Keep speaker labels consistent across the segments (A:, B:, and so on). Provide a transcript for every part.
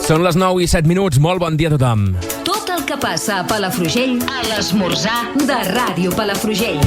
A: Són les 9:07. Molt bon dia a tothom.
B: Tot el que passa a Palafrugell, a l'esmorzar de Ràdio Palafrugell.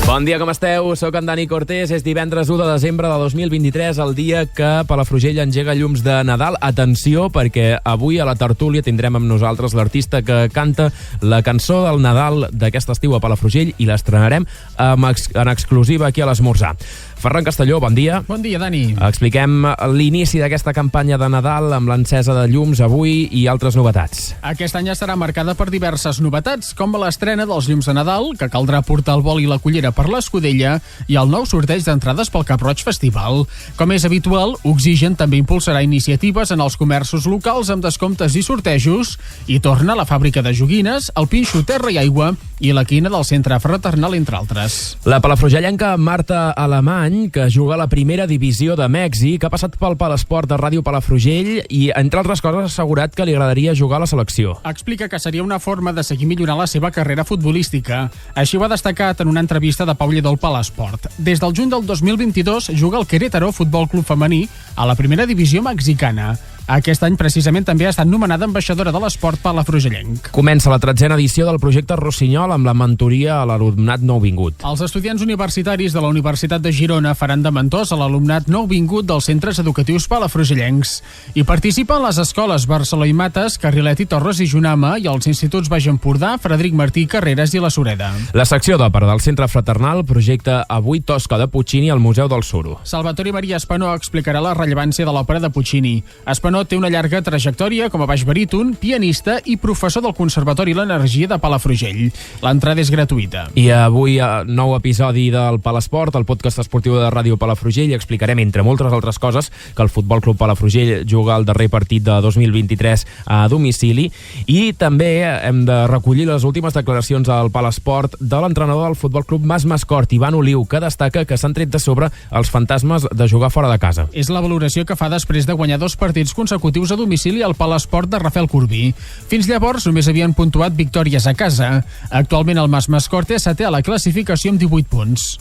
A: Bon dia, com esteu? Soc en Dani Cortés. És divendres 1 de desembre de 2023, el dia que Palafrugell engega llums de Nadal. Atenció, perquè avui a la tertúlia tindrem amb nosaltres l'artista que canta la cançó del Nadal d'aquest estiu a Palafrugell i l'estrenarem en exclusiva aquí a l'Esmorzar. Ferran Castelló, bon dia.
C: Bon dia, Dani.
A: Expliquem l'inici d'aquesta campanya de Nadal amb l'encesa de llums avui i altres novetats.
C: Aquest any estarà marcada per diverses novetats, com l'estrena dels llums de Nadal, que caldrà portar el bol i la cullera per l'Escudella, i el nou sorteig d'entrades pel Cap Roig Festival. Com és habitual, Oxigen també impulsarà iniciatives en els comerços locals amb descomptes i sortejos, i torna la fàbrica de joguines, el Pinxo Terra i Aigua i la quina del Centre Fraternal, entre altres.
A: La palafrugellenca Marta Alemany, que juga a la primera divisió de Mèxic, ha passat pel Palesport de Ràdio Palafrugell i, entre altres coses, ha assegurat que li agradaria jugar a la selecció.
C: Explica que seria una forma de seguir millorant la seva carrera futbolística. Així ho ha destacat en una entrevista de Pau Lledó al Palesport. Des del juny del 2022 juga al Querétaro Futbol Club Femení a la primera divisió mexicana. Aquest any, precisament, també ha estat nomenada ambaixadora de l'esport palafrugellenc.
A: Comença la 13a edició del projecte Rossinyol amb la mentoria a l'alumnat nouvingut.
C: Els estudiants universitaris de la Universitat de Girona faran de mentors a l'alumnat nouvingut dels centres educatius palafrugellencs. Hi participen les escoles Barceló i Mates, Carrilet i Torres i Junama i els instituts Baix Empordà, Frederic Martí, Carreras i la Sureda.
A: La secció d'òpera del Centre Fraternal projecta avui Tosca de Puccini al Museu del Suro.
C: Salvatore Maria Espanó explicarà la rellevància de l'òpera de Puccini. Espanó té una llarga trajectòria com a baix baríton, pianista i professor del Conservatori l'Energia de Palafrugell. L'entrada és gratuïta.
A: I avui, nou episodi del Palesport, el podcast esportiu de Ràdio Palafrugell. Explicarem, entre moltes altres coses, que el Futbol Club Palafrugell juga el darrer partit de 2023 a domicili, i també hem de recollir les últimes declaracions al Palesport de l'entrenador del Futbol Club Mas Mascort, Ivan Oliu, que destaca que s'han tret de sobre els fantasmes de jugar fora de casa.
C: És la valoració que fa després de guanyar 2 partits consecutius a domicili al Palesport de Rafael Corbí. Fins llavors només havien puntuat victòries a casa. Actualment el Mas Mascort és setè a la classificació amb 18 punts.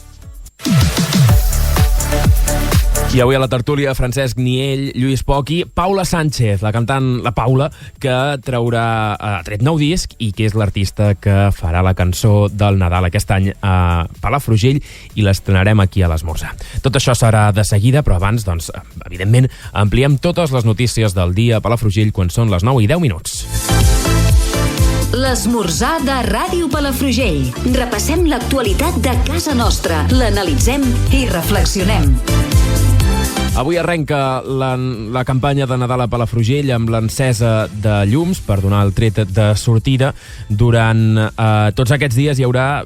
A: I avui a la tertúlia, Francesc Niell, Lluís Poch i Paula Sánchez, la cantant, la Paula, que ha tret nou disc i que és l'artista que farà la cançó del Nadal aquest any a Palafrugell i l'estrenarem aquí a l'Esmorzar. Tot això serà de seguida, però abans, doncs, evidentment, ampliem totes les notícies del dia a Palafrugell quan són les 9:10.
B: L'esmorzar de Ràdio Palafrugell. Repassem l'actualitat de casa nostra, l'analitzem i reflexionem.
A: Avui arrenca la campanya de Nadal a Palafrugell amb l'encesa de llums per donar el tret de sortida. Durant tots aquests dies hi haurà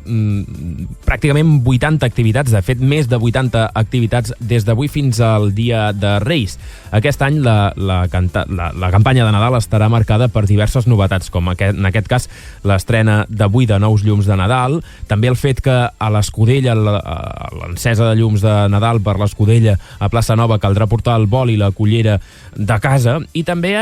A: pràcticament 80 activitats, de fet més de 80 activitats des d'avui fins al dia de Reis. Aquest any la campanya de Nadal estarà marcada per diverses novetats, com en aquest cas l'estrena d'avui de nous llums de Nadal, també el fet que a l'Escudella, l'encesa de llums de Nadal per l'Escudella a Plaça Nova, caldrà portar el bol i la cullera de casa, i també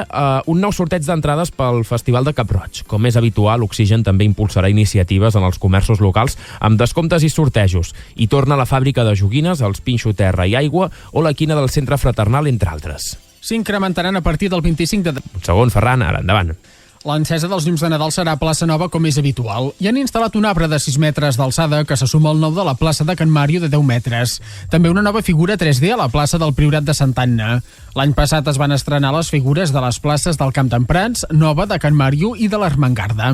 A: un nou sorteig d'entrades pel Festival de Cap Roig. Com és habitual, Oxigen també impulsarà iniciatives en els comerços locals amb descomptes i sortejos, i torna la fàbrica de joguines, els Pinxo Terra i Aigua o la quina del Centre Fraternal, entre altres.
C: S'incrementaran a partir del 25 de...
A: Un segon, Ferran, ara, endavant.
C: L'encesa dels llums de Nadal serà a Plaça Nova, com és habitual. Hi han instal·lat un arbre de 6 metres d'alçada que se suma al nou de la plaça de Can Màrio de 10 metres. També una nova figura 3D a la plaça del Priorat de Santa Anna. L'any passat es van estrenar les figures de les places del Camp d'Emprats, Nova, de Can Màrio i de l'Armengarda.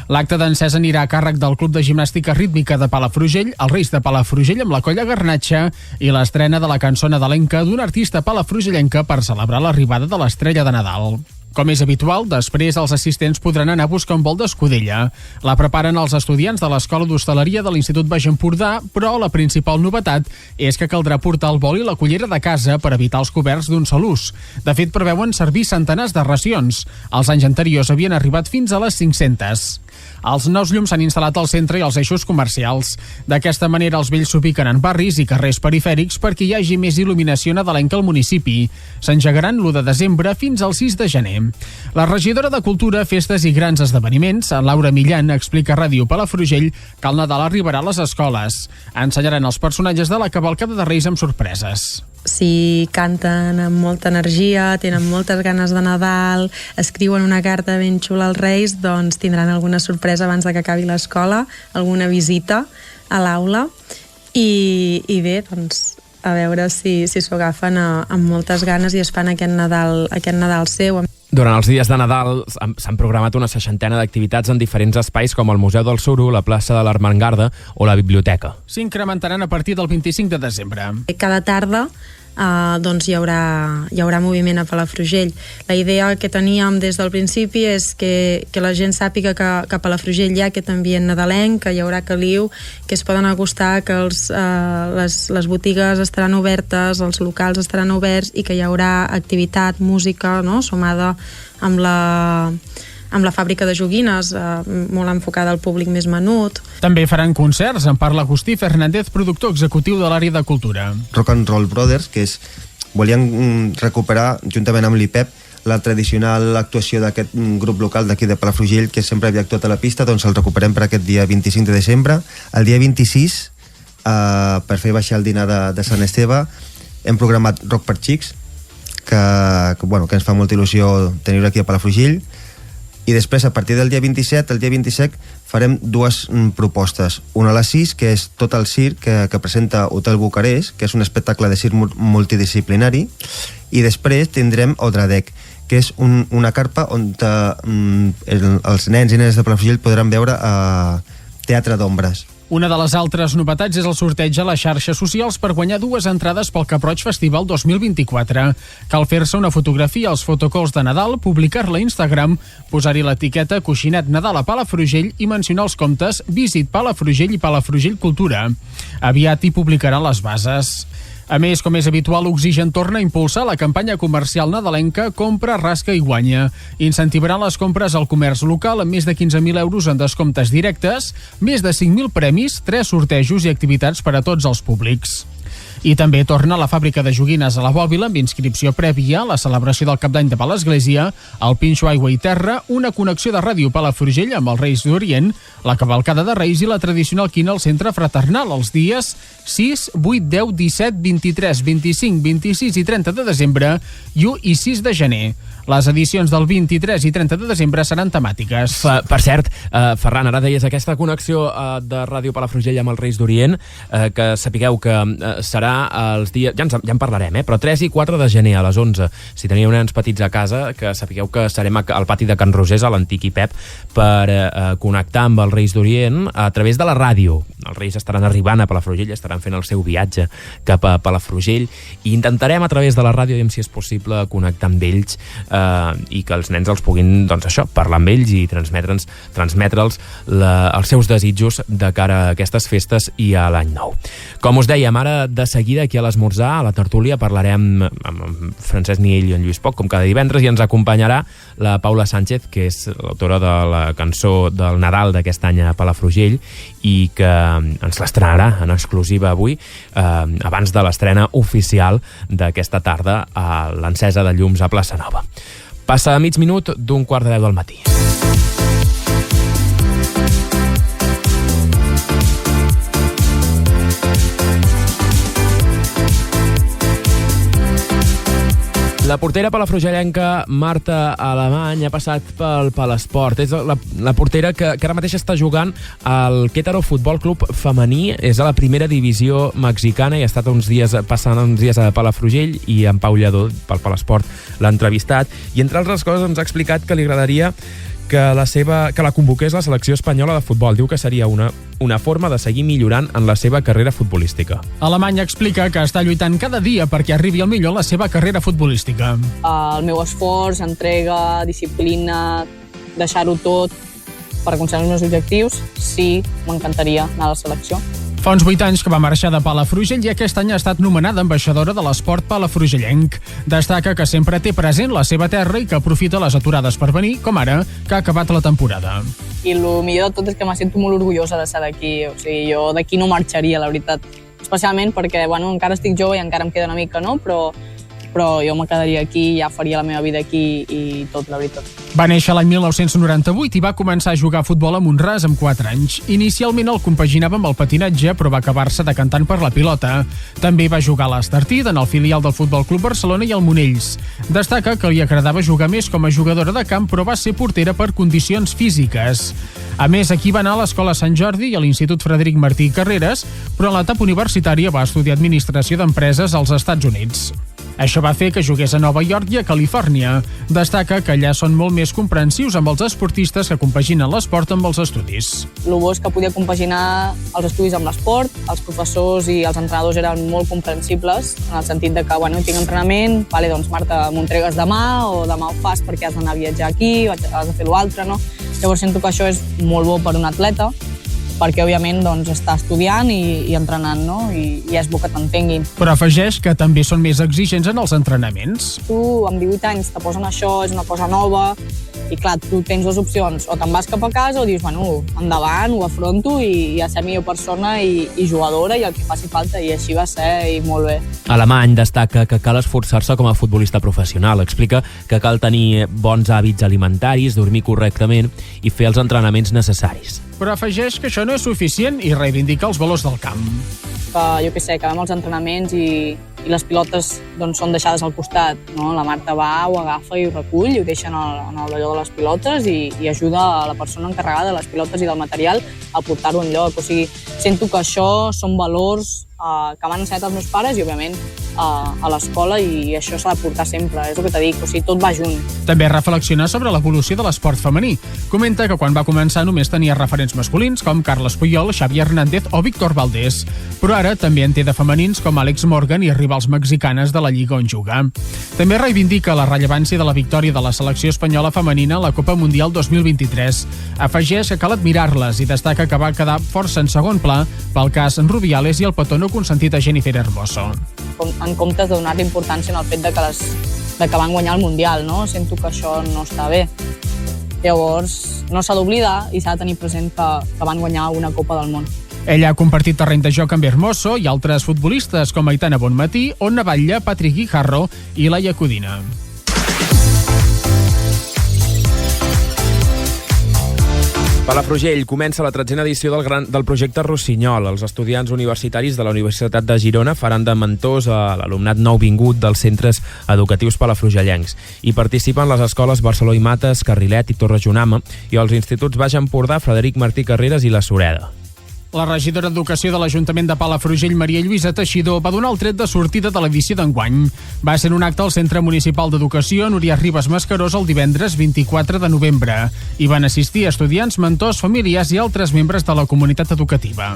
C: L'acte d'encesa anirà a càrrec del Club de Gimnàstica Rítmica de Palafrugell, els Reis de Palafrugell amb la Colla Garnatxa i l'estrena de la cançó nadalenca d'una artista palafrugellenca per celebrar l'arribada de l'estrella de Nadal. Com és habitual, després els assistents podran anar a buscar un bol d'Escudella. La preparen els estudiants de l'Escola d'Hostaleria de l'Institut Baix Empordà, però la principal novetat és que caldrà portar el bol i la cullera de casa per evitar els coberts d'un sol ús. De fet, preveuen servir centenars de racions. Els anys anteriors havien arribat fins a les 500. Els nous llums s'han instal·lat al centre i als eixos comercials. D'aquesta manera, els vells s'ubiquen en barris i carrers perifèrics perquè hi hagi més il·luminació nadalenca al municipi. S'engegaran l'1 de desembre fins al 6 de gener. La regidora de Cultura, Festes i Grans Esdeveniments, Laura Millan, explica a Ràdio Palafrugell que el Nadal arribarà a les escoles. Ensenyaran els personatges de la cavalcada de Reis amb sorpreses.
D: Si canten amb molta energia, tenen moltes ganes de Nadal, escriuen una carta ben xula als Reis, doncs tindran alguna sorpresa abans de que acabi l'escola, alguna visita a l'aula i bé, doncs a veure si s'ho agafen amb moltes ganes i es fan aquest Nadal seu.
A: Durant els dies de Nadal s'han programat una 60ena d'activitats en diferents espais com el Museu del Suro, la plaça de l'Armengarda o la biblioteca.
C: S'incrementaran a partir del 25 de desembre.
D: Cada tarda doncs hi haurà moviment a Palafrugell. La idea que teníem des del principi és que la gent sàpiga que a Palafrugell hi ha aquest ambient nadalenc, que hi haurà caliu, que es poden acostar, que les botigues estaran obertes, els locals estaran oberts i que hi haurà activitat, música, no?, sumada amb la fàbrica de joguines, molt enfocada al públic més menut.
C: També faran concerts, en parla Agustí Fernández, productor executiu de l'àrea de cultura.
E: Rock and Roll Brothers, que volien recuperar, juntament amb l'IPEP, la tradicional actuació d'aquest grup local d'aquí de Palafrugell, que sempre havia actuat a la pista, doncs el recuperem per aquest dia 25 de desembre. El dia 26, per fer baixar el dinar de Sant Esteve, hem programat Rock per Xics, que ens fa molta il·lusió tenir-ho aquí a Palafrugell. I després, a partir del dia 27, el dia 27 farem dues propostes. Una a les 6, que és tot el circ que presenta Hotel Bucarest, que és un espectacle de circ multidisciplinari, i després tindrem Odradec, que és una carpa on els nens i nenes de Palafrugell podran veure teatre d'ombres.
C: Una de les altres novetats és el sorteig a les xarxes socials per guanyar 2 entrades pel Cap-roig Festival 2024. Cal fer-se una fotografia als fotocalls de Nadal, publicar-la a Instagram, posar-hi l'etiqueta Coixinet Nadal a Palafrugell i mencionar els comptes Visit Palafrugell i Palafrugell Cultura. Aviat hi publicaran les bases. A més, com és habitual, Oxigen torna a impulsar la campanya comercial nadalenca Compra, Rasca i Guanya. Incentivaran les compres al comerç local amb més de 15.000 euros en descomptes directes, més de 5.000 premis, 3 sortejos i activitats per a tots els públics. I també torna la fàbrica de joguines a la Bòbila amb inscripció prèvia, la celebració del Cap d'Any de Palesglésia, el Pinxo Aigua i Terra, una connexió de Ràdio Palafrugell amb els Reis d'Orient, la cavalcada de Reis i la tradicional quina al centre fraternal els dies 6, 8, 10, 17, 23, 25, 26 i 30 de desembre i 1 i 6 de gener. Les edicions del 23 i 30 de desembre seran temàtiques.
A: Per cert, Ferran, ara deies aquesta connexió de Ràdio Palafrugell amb els Reis d'Orient, que sapigueu que serà els dies... Ja en parlarem, però 3 i 4 de gener a les 11. Si teniu nens petits a casa, que sapigueu que serem al pati de Can Rosés, a l'antic IPEP, per connectar amb els Reis d'Orient a través de la ràdio. Els Reis estaran arribant a Palafrugell, estaran fent el seu viatge cap a Palafrugell i intentarem a través de la ràdio, si és possible, connectar amb ells i que els nens els puguin, doncs això, parlar amb ells i transmetre'ls els seus desitjos de cara a aquestes festes i a l'any nou. Com us dèiem, ara de seguida aquí a l'Esmorzar, a la tertúlia, parlarem amb Francesc Niell i en Lluís Poch, com cada divendres, i ens acompanyarà la Paula Sánchez, que és l'autora de la cançó del Nadal d'aquest any a Palafrugell i que ens l'estrenarà en exclusiva avui, abans de l'estrena oficial d'aquesta tarda a l'encesa de llums a Plaça Nova. Passa mig minut d'un 9:15 del matí. La portera palafrugellenca Marta Alemany ha passat pel Palesport. És la portera que ara mateix està jugant al Querétaro Futbol Club femení. És a la primera divisió mexicana i ha estat passant uns dies a Palafrugell, i en Pau Lledó, pel Palesport, l'ha entrevistat. I entre altres coses ens ha explicat que li agradaria que la convoqués la selecció espanyola de futbol. Diu que seria una forma de seguir millorant en la seva carrera futbolística.
C: Alemanya explica que està lluitant cada dia perquè arribi al millor en la seva carrera futbolística.
F: El meu esforç, entrega, disciplina, deixar-ho tot per aconseguir els meus objectius, sí, m'encantaria anar a la selecció.
C: Fa uns 8 anys que va marxar de Palafrugell i aquest any ha estat nomenada ambaixadora de l'esport palafrugellenc. Destaca que sempre té present la seva terra i que aprofita les aturades per venir, com ara, que ha acabat la temporada.
F: I el millor de tot és que me sento molt orgullosa de ser d'aquí. O sigui, jo d'aquí no marxaria, la veritat. Especialment perquè, encara estic jove i encara em queda una mica, no? Però jo me quedaria aquí, ja faria la meva vida aquí i tot, la veritat.
C: Va néixer l'any 1998 i va començar a jugar a futbol a Mont-ras amb 4 anys. Inicialment el compaginava amb el patinatge, però va acabar-se decantant per la pilota. També va jugar a l'Estartit, en el filial del Futbol Club Barcelona i al Monells. Destaca que li agradava jugar més com a jugadora de camp, però va ser portera per condicions físiques. A més, aquí va anar a l'Escola Sant Jordi i a l'Institut Frederic Martí i Carreras, però en l'etapa universitària va estudiar Administració d'Empreses als Estats Units. Això va fer que jugués a Nova York i a Califòrnia. Destaca que allà són molt més comprensius amb els esportistes que compaginen l'esport amb els estudis.
F: El bo és que podia compaginar els estudis amb l'esport, els professors i els entrenadors eren molt comprensibles, en el sentit de que, tinc entrenament, doncs Marta, m'ho entregues demà o demà ho fas perquè has d'anar a viatjar aquí, has de fer l'altre, no? Llavors sento que això és molt bo per un atleta, perquè, òbviament, està estudiant i entrenant, no? I és bo que t'entenguin.
C: Però afegeix que també són més exigents en els entrenaments.
F: Tu, amb 18 anys, te posen això, és una cosa nova, i clar, tu tens dues opcions, o te'n vas cap a casa o dius, endavant, ho afronto i a ser millor persona i jugadora i el que faci falta, i així va ser, i molt bé.
A: Alemany destaca que cal esforçar-se com a futbolista professional. Explica que cal tenir bons hàbits alimentaris, dormir correctament i fer els entrenaments necessaris.
C: Però afegeix que això no és suficient i reivindica els valors del camp.
F: Que vam als entrenaments i les pilotes són deixades al costat, no? La Marta va, ho agafa i ho recull i ho deixa en allò de les pilotes i ajuda a la persona encarregada de les pilotes i del material a portar-ho enlloc. O sigui, sento que això són valors que m'han ensenyat els meus pares i, òbviament, a l'escola, i això s'ha de portar sempre, és el que t'he dit, o sigui, tot va junt.
C: També reflexiona sobre l'evolució de l'esport femení. Comenta que quan va començar només tenia referents masculins com Carles Puyol, Xavi Hernández o Víctor Valdés, però ara també en té de femenins com Àlex Morgan i rivals mexicanes de la lliga on juga. També reivindica la rellevància de la victòria de la selecció espanyola femenina a la Copa Mundial 2023. Afegeix que cal admirar-les i destaca que va quedar força en segon pla pel cas Rubiales i el petó no consentit a Jennifer Hermoso.
F: En comptes de donar-li importància en el fet de que van guanyar el Mundial, no? Sento que això no està bé. Llavors, no s'ha d'oblidar i s'ha de tenir present que van guanyar una Copa del Món.
C: Ella ha compartit terreny de joc amb Hermoso i altres futbolistes com Aitana Bonmatí, Ona Batlle, Patrick Guijarro i Laia Codina.
A: Palafrugell comença la 13a edició del projecte Rossinyol. Els estudiants universitaris de la Universitat de Girona faran de mentors a l'alumnat nouvingut dels centres educatius palafrugellencs. Hi participen les escoles Barceló i Mates, Carrilet i Torre Jonama i els instituts Baix Empordà, Frederic Martí Carreras i la Sureda.
C: La regidora d'Educació de l'Ajuntament de Palafrugell, Maria Lluïsa Teixidor, va donar el tret de sortida de l'edició d'enguany. Va ser un acte al Centre Municipal d'Educació Núria Ribas Mascarós el divendres 24 de novembre. Hi van assistir estudiants, mentors, familiars i altres membres de la comunitat educativa.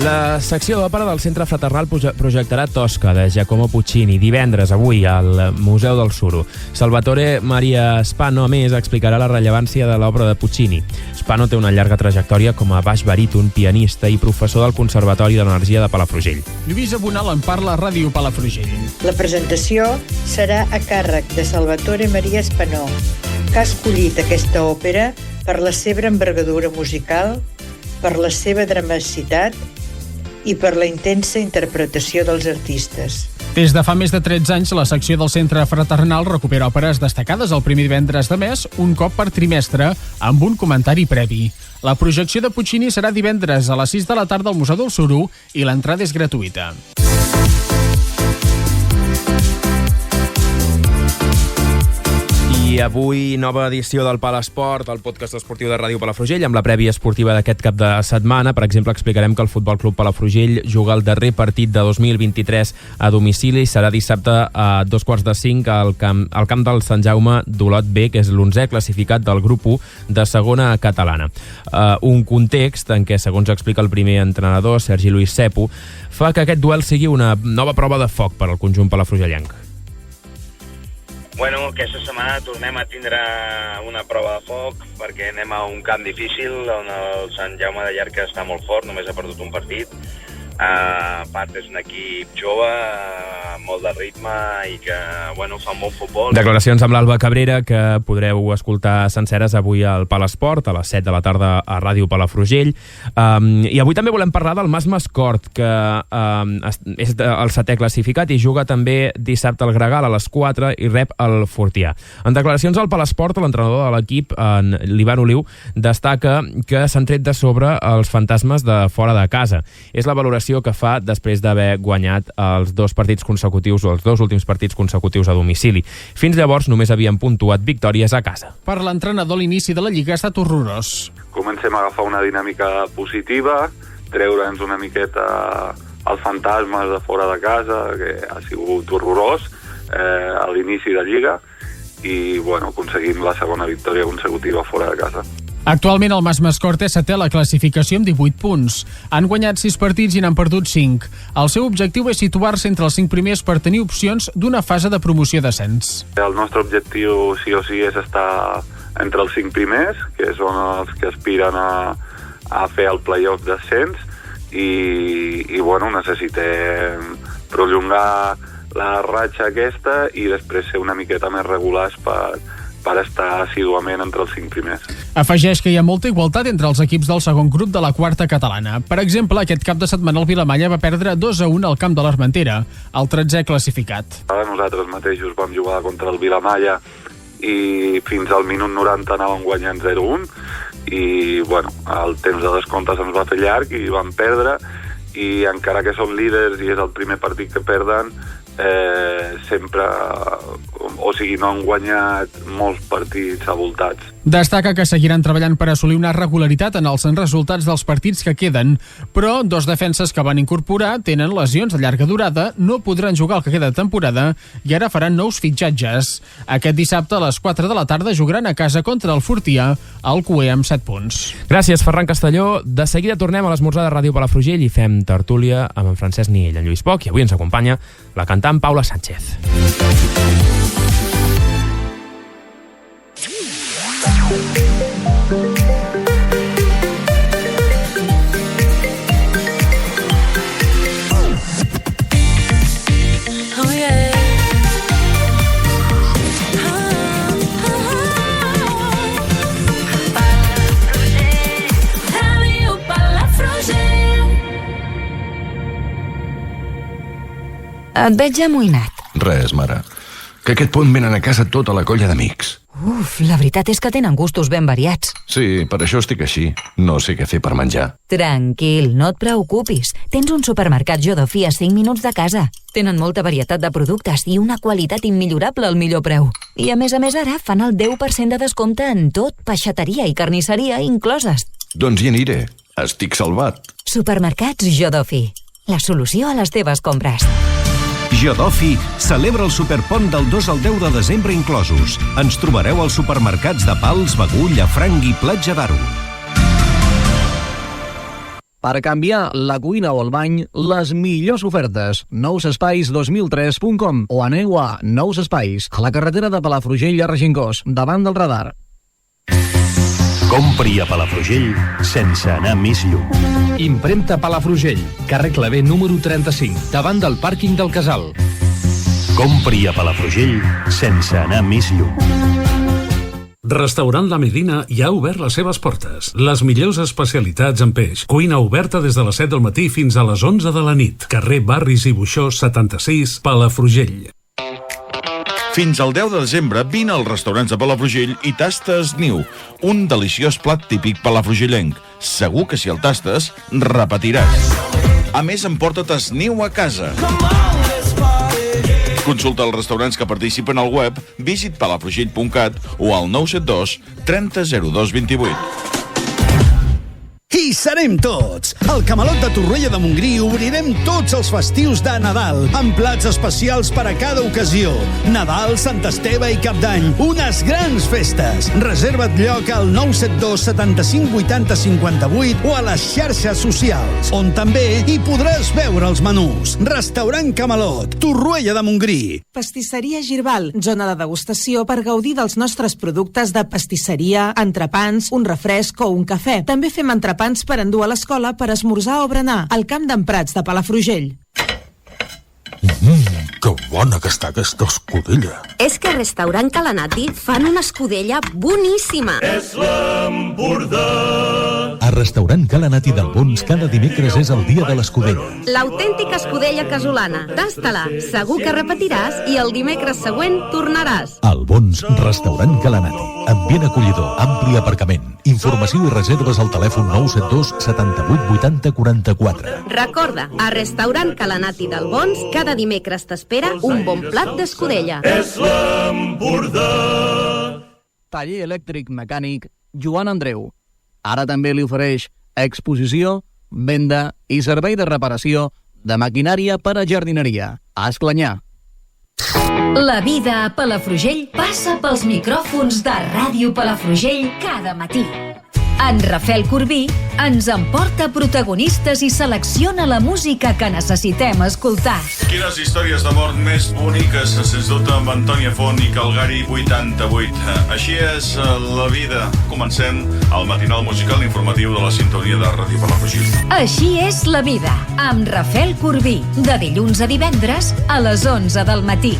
A: La secció d'òpera del Centre Fraternal projectarà Tosca, de Giacomo Puccini, divendres, avui, al Museu del Suro. Salvatore Maria Spano, a més, explicarà la rellevància de l'obra de Puccini. Spano té una llarga trajectòria com a baix baríton, pianista i professor del Conservatori d'Energia de Palafrugell.
C: Lluïsa Bonal en parla a Ràdio Palafrugell.
G: La presentació serà a càrrec de Salvatore Maria Spano, que ha escollit aquesta òpera per la seva envergadura musical, per la seva dramaticitat i per la intensa interpretació dels artistes.
C: Des de fa més de 13 anys, la secció del Centre Fraternal recupera òperes destacades el primer divendres de mes, un cop per trimestre, amb un comentari previ. La projecció de Puccini serà divendres a les 6 de la tarda al Museu del Suro i l'entrada és gratuïta.
A: I I avui nova edició del Palesport, el podcast esportiu de Ràdio Palafrugell, amb la prèvia esportiva d'aquest cap de setmana. Per exemple, explicarem que el Futbol Club Palafrugell juga el darrer partit de 2023 a domicili. Serà dissabte a 4:45 al camp del Sant Jaume d'Olot B, que és l'11è classificat del grup 1 de segona catalana. Un context en què, segons explica el primer entrenador, Sergi Luis Sepo, fa que aquest duel sigui una nova prova de foc per al conjunt palafrugellenc.
H: Bueno, aquesta setmana tornem a tindre una prova de foc perquè anem a un camp difícil on el Sant Jaume de Llierca està molt fort, només ha perdut un partit. A part és un equip jove, molt de ritme i que, bueno, fa molt futbol.
A: Declaracions amb l'Alba Cabrera que podreu escoltar senceres avui al Palesport a les 7 de la tarda a Ràdio Palafrugell. I avui també volem parlar del Mas Mascort, que és el 7è classificat i juga també dissabte al Gregal a les 4 i rep el Fortià. En declaracions al Palesport, l'entrenador de l'equip, l'Ivan Oliu, destaca que s'han tret de sobre els fantasmes de fora de casa. És la valoració que fa després d'haver guanyat els dos últims partits consecutius a domicili. Fins llavors només havien puntuat victòries a casa.
C: Per l'entrenador, l'inici de la Lliga ha estat horrorós.
I: Comencem a agafar una dinàmica positiva, treure'ns una miqueta els fantasmes de fora de casa, que ha sigut horrorós a l'inici de Lliga, i bueno, aconseguim la segona victòria consecutiva fora de casa.
C: Actualment el Mas Mascort és 7è a la classificació amb 18 punts. Han guanyat 6 partits i n'han perdut 5. El seu objectiu és situar-se entre els 5 primers per tenir opcions d'una fase de promoció d'ascens.
I: El nostre objectiu sí o sí és estar entre els 5 primers, que són els que aspiren a fer el play-off d'ascens, i bueno, necessitem prolongar la ratxa aquesta i després ser una miqueta més regulars per estar assiduament entre els 5 primers.
C: Afegeix que hi ha molta igualtat entre els equips del segon grup de la quarta catalana. Per exemple, aquest cap de setmana el Vilamalla va perdre 2-1 al camp de l'Armentera, el 13è classificat.
I: Nosaltres mateixos vam jugar contra el Vilamalla i fins al minut 90 anàvem guanyant 0-1 i bueno, el temps de descompte se'ns va fer llarg i vam perdre, i encara que som líders i és el primer partit que perden, sempre, o sigui, no han guanyat molts partits avoltats.
C: Destaca que seguiran treballant per assolir una regularitat en els resultats dels partits que queden, però 2 defenses que van incorporar tenen lesions de llarga durada, no podran jugar el que queda de temporada i ara faran nous fitxatges. Aquest dissabte a les 4 de la tarda jugaran a casa contra el Fortià, al CUE amb 7 punts.
A: Gràcies, Ferran Castelló. De seguida tornem a l'esmorzar de Ràdio Palafrugell i fem tertúlia amb en Francesc Niell, en Lluís Poch, i avui ens acompanya la cantant Paula Sánchez.
J: Et veig amoïnat.
K: Res, mare. Que a aquest punt venen a casa tota la colla d'amics.
J: Uf, la veritat és que tenen gustos ben variats.
K: Sí, per això estic així. No sé què fer per menjar.
J: Tranquil, no et preocupis. Tens un supermercat Jodofi a 5 minuts de casa. Tenen molta varietat de productes i una qualitat immillorable al millor preu. I a més ara fan el 10% de descompte en tot, peixateria i carnisseria incloses.
K: Doncs hi aniré. Estic salvat.
J: Supermercats Jodofi. La solució a les teves compres.
L: Jodofi celebra el Superpont del 2 al 10 de desembre inclosos. Ens trobareu als supermercats de Pals, Begur, Llafranc i Platja d'Aro.
M: Per canviar la cuina o el bany, les millors ofertes. nousespais2003.com o aneu a Nous Espais, a la carretera de Palafrugell a Regencós, davant del radar.
L: Compri a Palafrugell sense anar més lluny.
N: Impremta Palafrugell, carrer Clavé número 35, davant del pàrquing del Casal.
L: Compri a Palafrugell sense anar més lluny.
O: Restaurant La Medina ja ha obert les seves portes. Les millors especialitats en peix. Cuina oberta des de les 7 del matí fins a les 11 de la nit. Carrer Barris i Buixó 76, Palafrugell.
P: Fins al 10 de desembre vine als restaurants de Palafrugell i tasta esniu, un deliciós plat típic palafrugellenc. Segur que si el tastes, repetiràs. A més, emporta't esniu a casa. Consulta els restaurants que participen al web visitpalafrugell.cat o al 972 30 02 28.
Q: Hi serem tots! Al Camalot de Torroella de Montgrí obrirem tots els festius de Nadal, amb plats especials per a cada ocasió. Nadal, Sant Esteve i Cap d'Any. Unes grans festes! Reserva't lloc al 972 75 80 58 o a les xarxes socials, on també hi podràs veure els menús. Restaurant Camalot, Torroella de Montgrí.
R: Pastisseria Girbal, zona de degustació per gaudir dels nostres productes de pastisseria, entrepans, un refresc o un cafè. També fem entrepans per endur a l'escola per esmorzar o berenar al Camp d'en Prats de Palafrugell.
S: Que bona que està aquesta escudella.
T: És que a Restaurant Calanati fan una escudella boníssima.
U: És l'Empordà.
V: A Restaurant Calanati d'Albons cada dimecres és el dia de l'escudella.
T: L'autèntica escudella casolana. Tasta-la, segur que repetiràs i el dimecres següent tornaràs.
V: Albons, Restaurant Calanati. Ambient acollidor, ampli aparcament. Informació i reserves al telèfon 972 78 80 44.
T: Recorda, a Restaurant Calanati d'Albons cada dimecres t'espera un bon plat d'escudella.
U: És l'Empordà.
M: Taller elèctric mecànic Joan Andreu. Ara també li ofereix exposició, venda i servei de reparació de maquinària per a jardineria. A Esclanyà.
B: La vida a Palafrugell passa pels micròfons de Ràdio Palafrugell cada matí. En Rafael Corbí ens emporta protagonistes i selecciona la música que necessitem escoltar.
P: Quines històries d'amor més boniques, sens dubte, amb Antònia Font i Calgari 88. Així és la vida. Comencem el matinal musical informatiu de la sintonia de Ràdio Palafrugell.
B: Així és la vida, amb Rafael Corbí, de dilluns a divendres a les 11 del matí.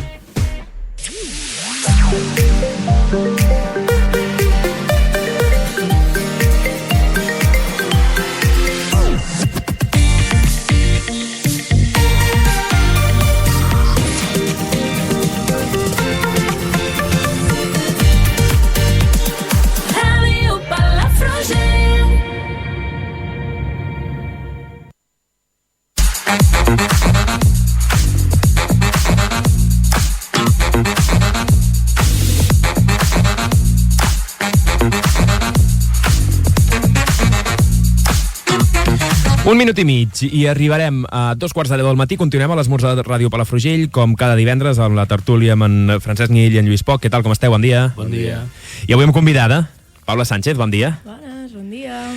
A: Un minut i mig i arribarem a 2:15 del matí. Continuem a l'esmorzar de Ràdio Palafrugell, com cada divendres, amb la tertúlia amb en Francesc Nill i en Lluís Poch. Què tal, com esteu? Bon dia.
W: Bon dia.
A: I avui amb convidada, Paula Sánchez, bon dia.
X: Bones, bon dia.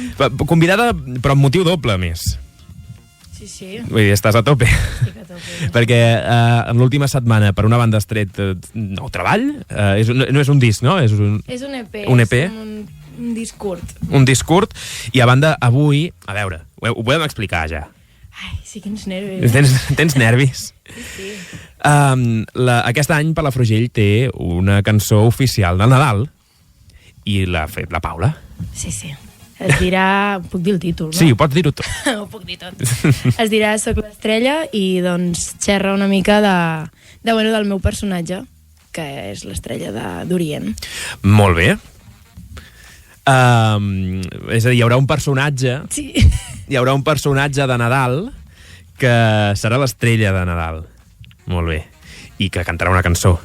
A: Convidada, però amb motiu doble, més.
X: Sí.
A: Vull dir, estàs a tope.
X: Estic a tope.
A: Perquè en l'última setmana, per una banda, has tret nou treball. No és un disc, no? És un
X: EP.
A: Un EP.
X: És un disc curt.
A: Un disc curt. I a banda, avui, a veure, ho podem explicar ja.
X: Ai, sí, quins nervis.
A: Tens nervis.
X: Sí.
A: Aquest any Palafrugell té una cançó oficial de Nadal i l'ha fet la Paula.
X: Sí. Es dirà... Puc dir el títol, no?
A: Sí, ho pots dir-ho tot.
X: Ho puc dir tot. Es dirà Soc l'estrella i doncs xerra una mica del meu personatge, que és l'estrella d'Orient.
A: Molt bé. És a dir, hi haurà un personatge...
X: Sí.
A: Hi haurà un personatge de Nadal que serà l'estrella de Nadal. Molt bé. I que cantarà una cançó.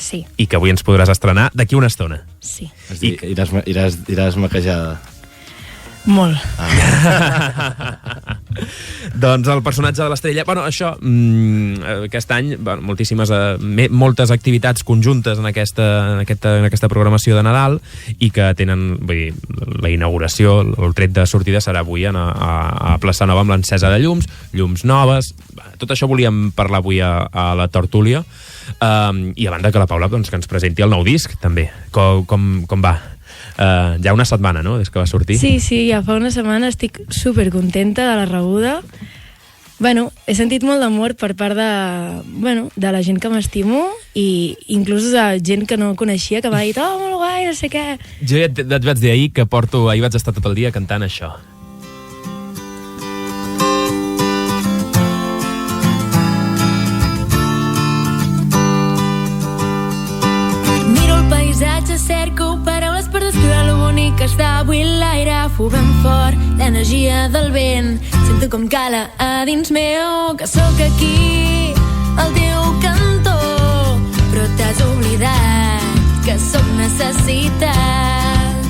X: Sí.
A: I que avui ens podràs estrenar d'aquí una estona.
X: Sí.
W: És dir, iràs maquejada.
X: Molt.
A: Doncs el personatge de l'estrella... Bueno, això, aquest any, moltes activitats conjuntes en aquesta programació de Nadal i que tenen, vull dir, la inauguració, el tret de sortida serà avui a Plaça Nova amb l'encesa de llums noves. Tot això volíem parlar avui a la tertúlia. I a banda que la Paula doncs, que ens presenti el nou disc, també. Com va? Ja una setmana, no?, des que va sortir.
X: Sí, ja fa una setmana. Estic supercontenta de la rebuda. Bueno, he sentit molt d'amor per part de la gent que m'estimo i inclús de gent que no coneixia, que m'ha dit, oh, molt guai, no sé què.
A: Jo ja et vaig dir ahir que ahir vaig estar tot el dia cantant això.
X: Miro el paisatge, cerco paraules per descriure lo bonic que està avui l'aire, fugant fort l'energia del vent. Sento com cala a dins meu, que sóc aquí, al teu cantó.
D: t'has oblidat que sóc necessitat.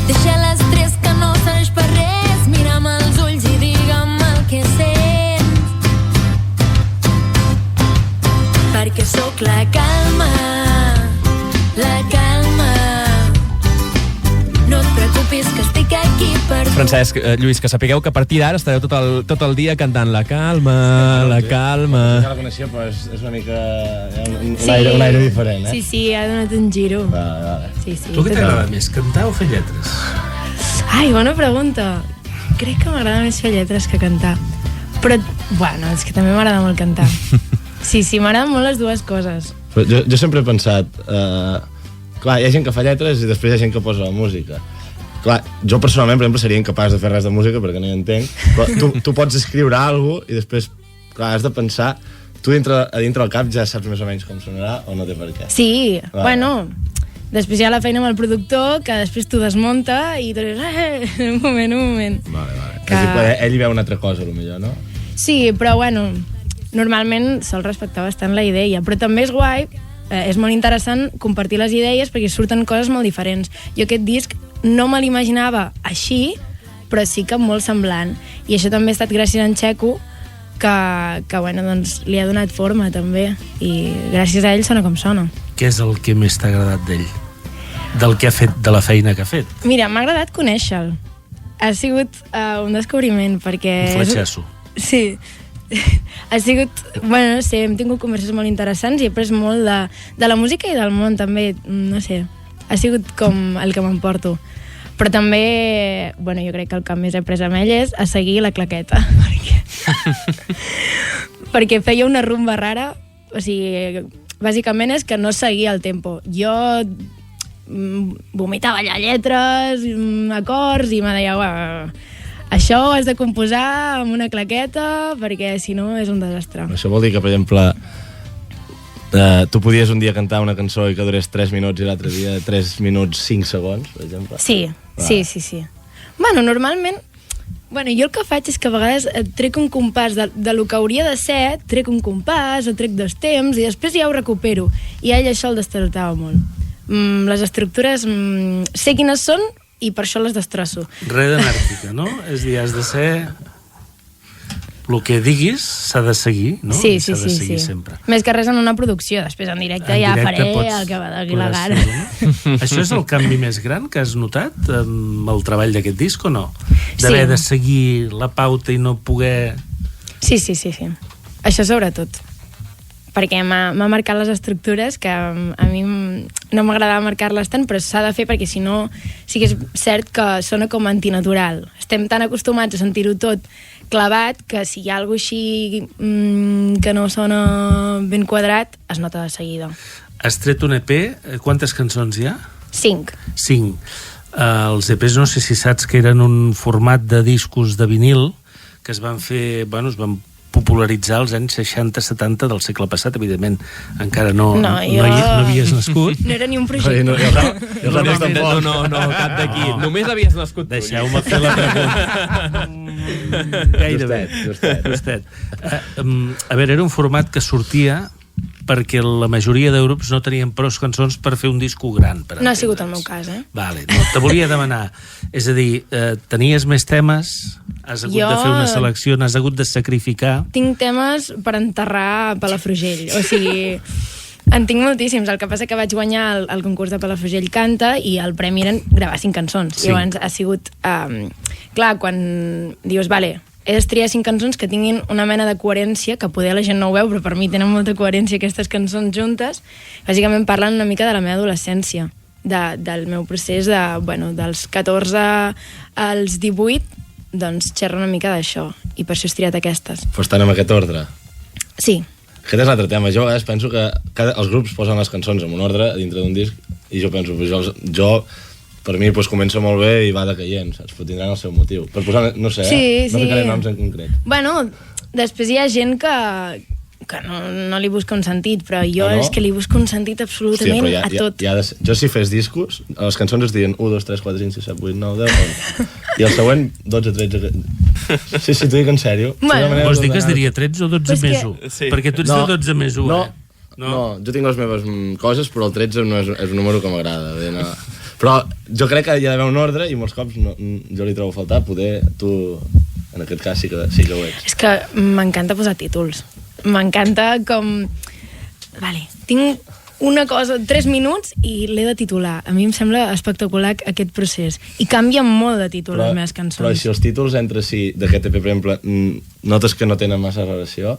D: Deixa l'estrès que no serveix per res, mira'm als ulls i digue'm el que sents. Perquè sóc la calma, la calma. No et preocupis que estic aquí per tu.
A: Francesc, Lluís, que sapigueu que a partir d'ara estareu tot el dia cantant la calma, la calma.
W: Ja la coneixia, però és una mica... un aire diferent, eh?
X: Sí, ha donat un giro.
W: Vale.
X: Sí.
E: Tu què t'agrada més, cantar o fer lletres?
X: Ai, bona pregunta. Crec que m'agrada més fer lletres que cantar. Però, bueno, és que també m'agrada molt cantar. Sí, m'agraden molt les dues coses.
W: Però jo sempre he pensat... Clar, hi ha gent que fa lletres i després hi ha gent que posa la música. Clar, jo personalment, per exemple, seria incapaç de fer res de música perquè no hi entenc, però tu pots escriure alguna cosa i després, clar, has de pensar... Tu a dintre del cap ja saps més o menys com sonarà o no té per què?
X: Sí, bueno, després hi ha la feina amb el productor que després t'ho desmunta i tu dius, un moment.
W: Vale. Ell hi veu una altra cosa, potser, no?
X: Sí, però bueno, normalment sol respectar bastant la idea, però també és guai, és molt interessant compartir les idees perquè surten coses molt diferents. Jo aquest disc no me l'imaginava així, però sí que molt semblant. I això també ha estat gràcies a en Txeco, que bueno, doncs, li ha donat forma també, i gràcies a ell sona com sona.
E: Què és el que més t'ha agradat d'ell? Del que ha fet, de la feina que ha fet?
X: Mira, m'ha agradat conèixer-lo. Ha sigut un descobriment, perquè...
E: Un fletxasso.
X: Sí. Ha sigut, bueno, no sé, hem tingut converses molt interessants i he après molt de la música i del món també, no sé, ha sigut com el que m'emporto. Però també, bueno, jo crec que el que més he après amb ell és a seguir la claqueta, perquè feia una rumba rara, o sigui, bàsicament és que no seguia el tempo. Jo vomitava allà lletres, acords, i me deia, això ho has de composar amb una claqueta perquè si no és un desastre.
W: Això vol dir que, per exemple, tu podies un dia cantar una cançó i que durés 3 minuts i l'altre dia 3 minuts 5 segons, per exemple?
X: Sí. Bueno, normalment, jo el que faig és que a vegades trec un compàs de lo que hauria de ser, trec un compàs o trec 2 temps i després ja ho recupero. I a ell això el destarotava molt. Les estructures sé quines són i per això les destrosso.
E: Res d'anàrquica, no? És a dir, has de ser... El que diguis s'ha de seguir, no?
X: Sí.
E: Sempre.
X: Més que res en una producció, després en directe ja faré el que va d'aquí la gana.
E: Això és el canvi més gran que has notat amb el treball d'aquest disc o no? D'haver de seguir la pauta i no poder...
X: Sí. Això sobretot. Perquè m'ha marcat les estructures, que a mi no m'agradava marcar-les tant, però s'ha de fer perquè si no sí que és cert que sona com antinatural. Estem tan acostumats a sentir-ho tot clavat que si hi ha alguna cosa així que no sona ben quadrat, es nota de seguida.
E: Has tret un EP, quantes cançons hi ha?
X: 5.
E: Els EPs no sé si saps que eren un format de discos de vinil que es van fer, es van popularitzar als anys 60-70 del segle passat, evidentment encara no havies nascut.
X: No era ni un projecte.
A: No, cap d'aquí. Només havies nascut tu.
E: Deixeu-me fer la pregunta. Gairebé. Justet. A veure, era un format que sortia perquè la majoria de grups no tenien prou cançons per fer un disco gran.
X: No ha sigut el meu cas,
E: Vale, te volia demanar, és a dir, tenies més temes, has hagut de fer una selecció, n'has hagut de sacrificar...
X: Tinc temes per enterrar a Palafrugell, o sigui... En tinc moltíssims, el que passa que vaig guanyar el concurs de Palafrugell Canta i el premi eren gravar 5 cançons. Sí. Llavors ha sigut... clar, quan dius, vale, he d'estriar 5 cançons que tinguin una mena de coherència, que poder la gent no ho veu, però per mi tenen molta coherència aquestes cançons juntes. Bàsicament parlen una mica de la meva adolescència, del meu procés dels 14 als 18, doncs xerra una mica d'això, i per això he triat aquestes.
W: Però estan en aquest ordre?
X: Sí.
W: Aquest és l'altre tema. Jo penso que els grups posen les cançons en un ordre dintre d'un disc i jo penso, per mi comença molt bé i va decaient, saps? Però tindran el seu motiu. Per posar, no sé, no ficaré noms en concret.
X: Bueno, després hi ha gent que no li busca un sentit, però jo és que li busco un sentit absolutament a tot.
W: Jo si fes discos, les cançons es diuen 1, 2, 3, 4, 5, 6, 7, 8, 9, 10, 11. I el següent, 12, 13... Sí, t'ho dic en sèrio.
E: Vols dir que es diria 13 o 12 més 1? Perquè tu ets de 12 més 1,
W: No, jo tinc les meves coses, però el 13 no és un número que m'agrada. No. Però jo crec que hi ha d'haver un ordre i molts cops jo li trobo a faltar, poder tu, en aquest cas, sí que ho ets.
X: És que m'encanta posar títols. M'encanta com... Vale, tinc una cosa, 3 minuts i l'he de titular. A mi em sembla espectacular aquest procés. I canvien molt de títol les meves cançons.
W: Però si els títols entre si d'aquest EP, per exemple, notes que no tenen massa relació...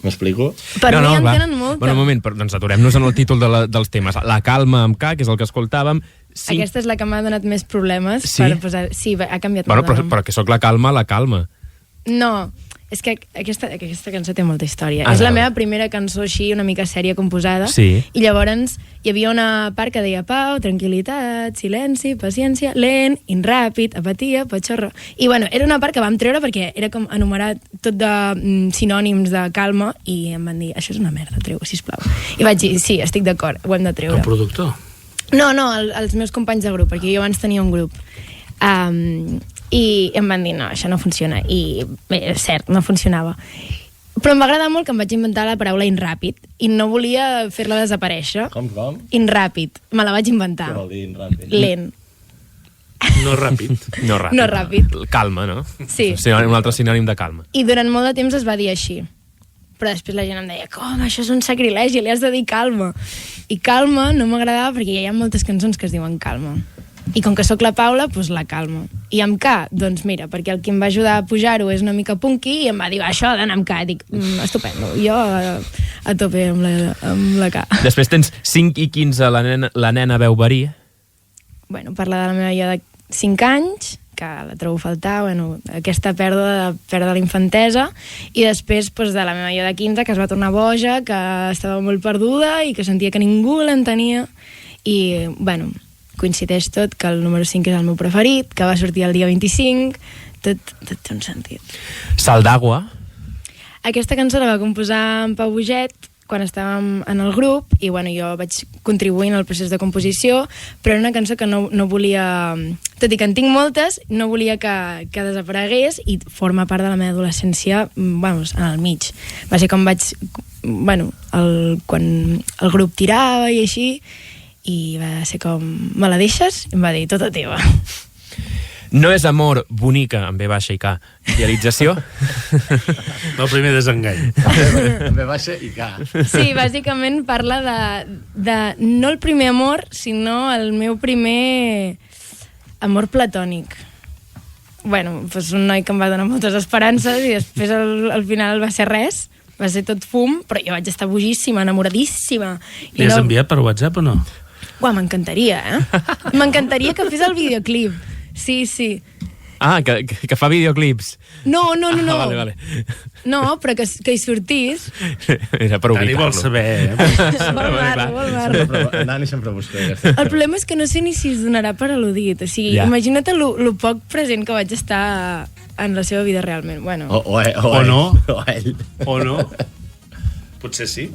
W: M'explico?
X: Per mi en tenen molta.
A: Bueno, un moment, doncs aturem-nos en el títol dels temes. La calma amb K, que és el que escoltàvem.
X: Aquesta és la que m'ha donat més problemes.
A: Sí?
X: Per posar... Sí, ha canviat molt de nom.
A: Però que sóc la calma.
X: No, és que aquesta cançó té molta història. És la meva primera cançó així, una mica sèria composada.
A: Sí.
X: I llavors hi havia una part que deia pau, tranquil·litat, silenci, paciència, lent, ràpid, apatia, patxorro. I bueno, era una part que vam treure perquè era com enumerat tot de sinònims de calma i em van dir, això és una merda, treu-ho, sisplau. I vaig dir, sí, estic d'acord, ho hem de treure.
E: El productor?
X: No, els meus companys de grup, perquè jo abans tenia un grup. I em van dir, no, això no funciona. I bé, és cert, no funcionava. Però em va agradar molt que em vaig inventar la paraula inràpid i no volia fer-la desaparèixer.
W: Com?
X: Inràpid, me la vaig inventar.
W: Què vol dir inràpid?
X: Lent.
E: No ràpid.
A: No ràpid. Calma, no?
X: Sí.
A: Un altre sinònim de calma.
X: I durant molt de temps es va dir així. Però després la gent em deia, com, això és un sacrilegi, li has de dir calma. I calma no m'agradava perquè hi ha moltes cançons que es diuen calma. I com que sóc la Paula, doncs la calma. I amb K, doncs mira, perquè el que em va ajudar a pujar-ho és una mica punky i em va dir, això ha d'anar amb K. Dic, estupendo, jo a tope amb la K.
A: Després tens 5 i 15, la nena veu verí.
X: Bueno, parla de la meva jo de 5 anys, que la trobo a faltar, bueno, aquesta pèrdua de la infantesa, i després doncs, de la meva jo de 15, que es va tornar boja, que estava molt perduda i que sentia que ningú l'entenia. I, bueno, coincideix tot, que el número 5 és el meu preferit, que va sortir el dia 25, tot té un sentit.
A: Sal d'Agua.
X: Aquesta cançó la va composar en Pau Boget quan estàvem en el grup i bueno, jo vaig contribuir en el procés de composició, però era una cançó que no volia, tot i que en tinc moltes, no volia que desaparegués i forma part de la meva adolescència, vamos, en el mig. Va ser com vaig, bueno, quan el grup tirava i així, i va ser com, me la deixes? I em va dir, tota teva.
A: No és amor, bonica, amb B baixa i K. Idealització?
E: El primer desengany.
W: Amb B baixa i K.
X: Sí, bàsicament parla de no el primer amor, sinó el meu primer amor platònic. Bueno, doncs un noi que em va donar moltes esperances i després al final va ser res, va ser tot fum, però jo vaig estar bogíssima, enamoradíssima.
E: Li has enviat per WhatsApp o no?
X: Uau, m'encantaria, M'encantaria que fes el videoclip. Sí.
A: Ah, que fa videoclips.
X: No.
A: Vale.
X: No, però que hi sortís.
A: Era per ubicar-lo.
E: Dani vol saber,
X: Vol barro.
W: Dani sempre busca.
X: El problema és que no sé ni si es donarà per al·ludit. O sigui, imagina't lo poc present que vaig estar en la seva vida realment. Bueno.
W: O
E: no.
W: O ell.
E: O no. Potser sí.